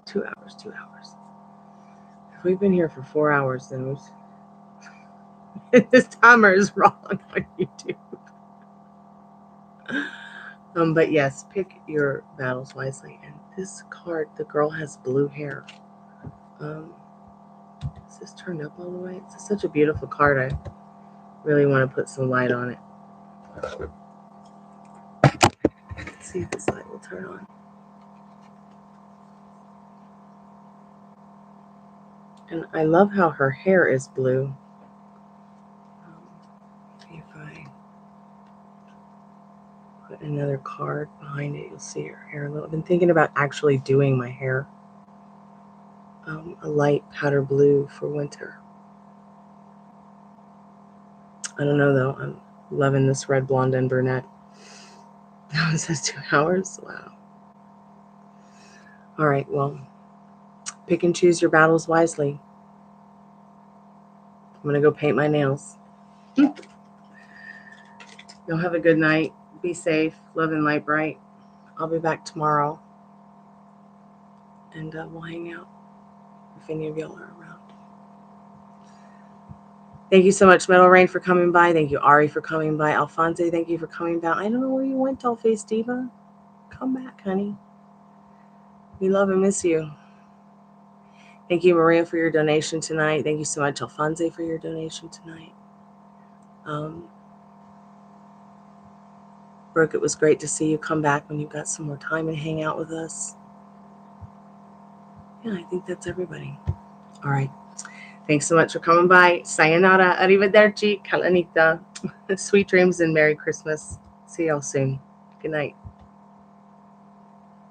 2 hours, 2 hours. If we've been here for 4 hours, then this timer is wrong on YouTube. But yes, pick your battles wisely. And this card, the girl has blue hair. Is this turned up all the way? It's such a beautiful card. I really want to put some light on it. Let's see if this light will turn on. And I love how her hair is blue. If I put another card behind it, you'll see her hair a little. I've been thinking about actually doing my hair a light powder blue for winter. I don't know though. I'm loving this red, blonde, and brunette. Now it says 2 hours. Wow. All right. Well, pick and choose your battles wisely. I'm gonna go paint my nails. Y'all have a good night. Be safe. Love and light bright. I'll be back tomorrow, and we'll hang out if any of y'all are around. Thank you so much, Metal Rain, for coming by. Thank you, Ari, for coming by. Alfonso, thank you for coming by. I don't know where you went, Dollface Diva. Come back, honey. We love and miss you. Thank you, Maria, for your donation tonight. Thank you so much, Alfonso, for your donation tonight. Brooke, it was great to see you come back when you've got some more time and hang out with us. Yeah, I think that's everybody. All right. Thanks so much for coming by. Sayonara, arrivederci, kalanita. Sweet dreams and Merry Christmas. See y'all soon. Good night.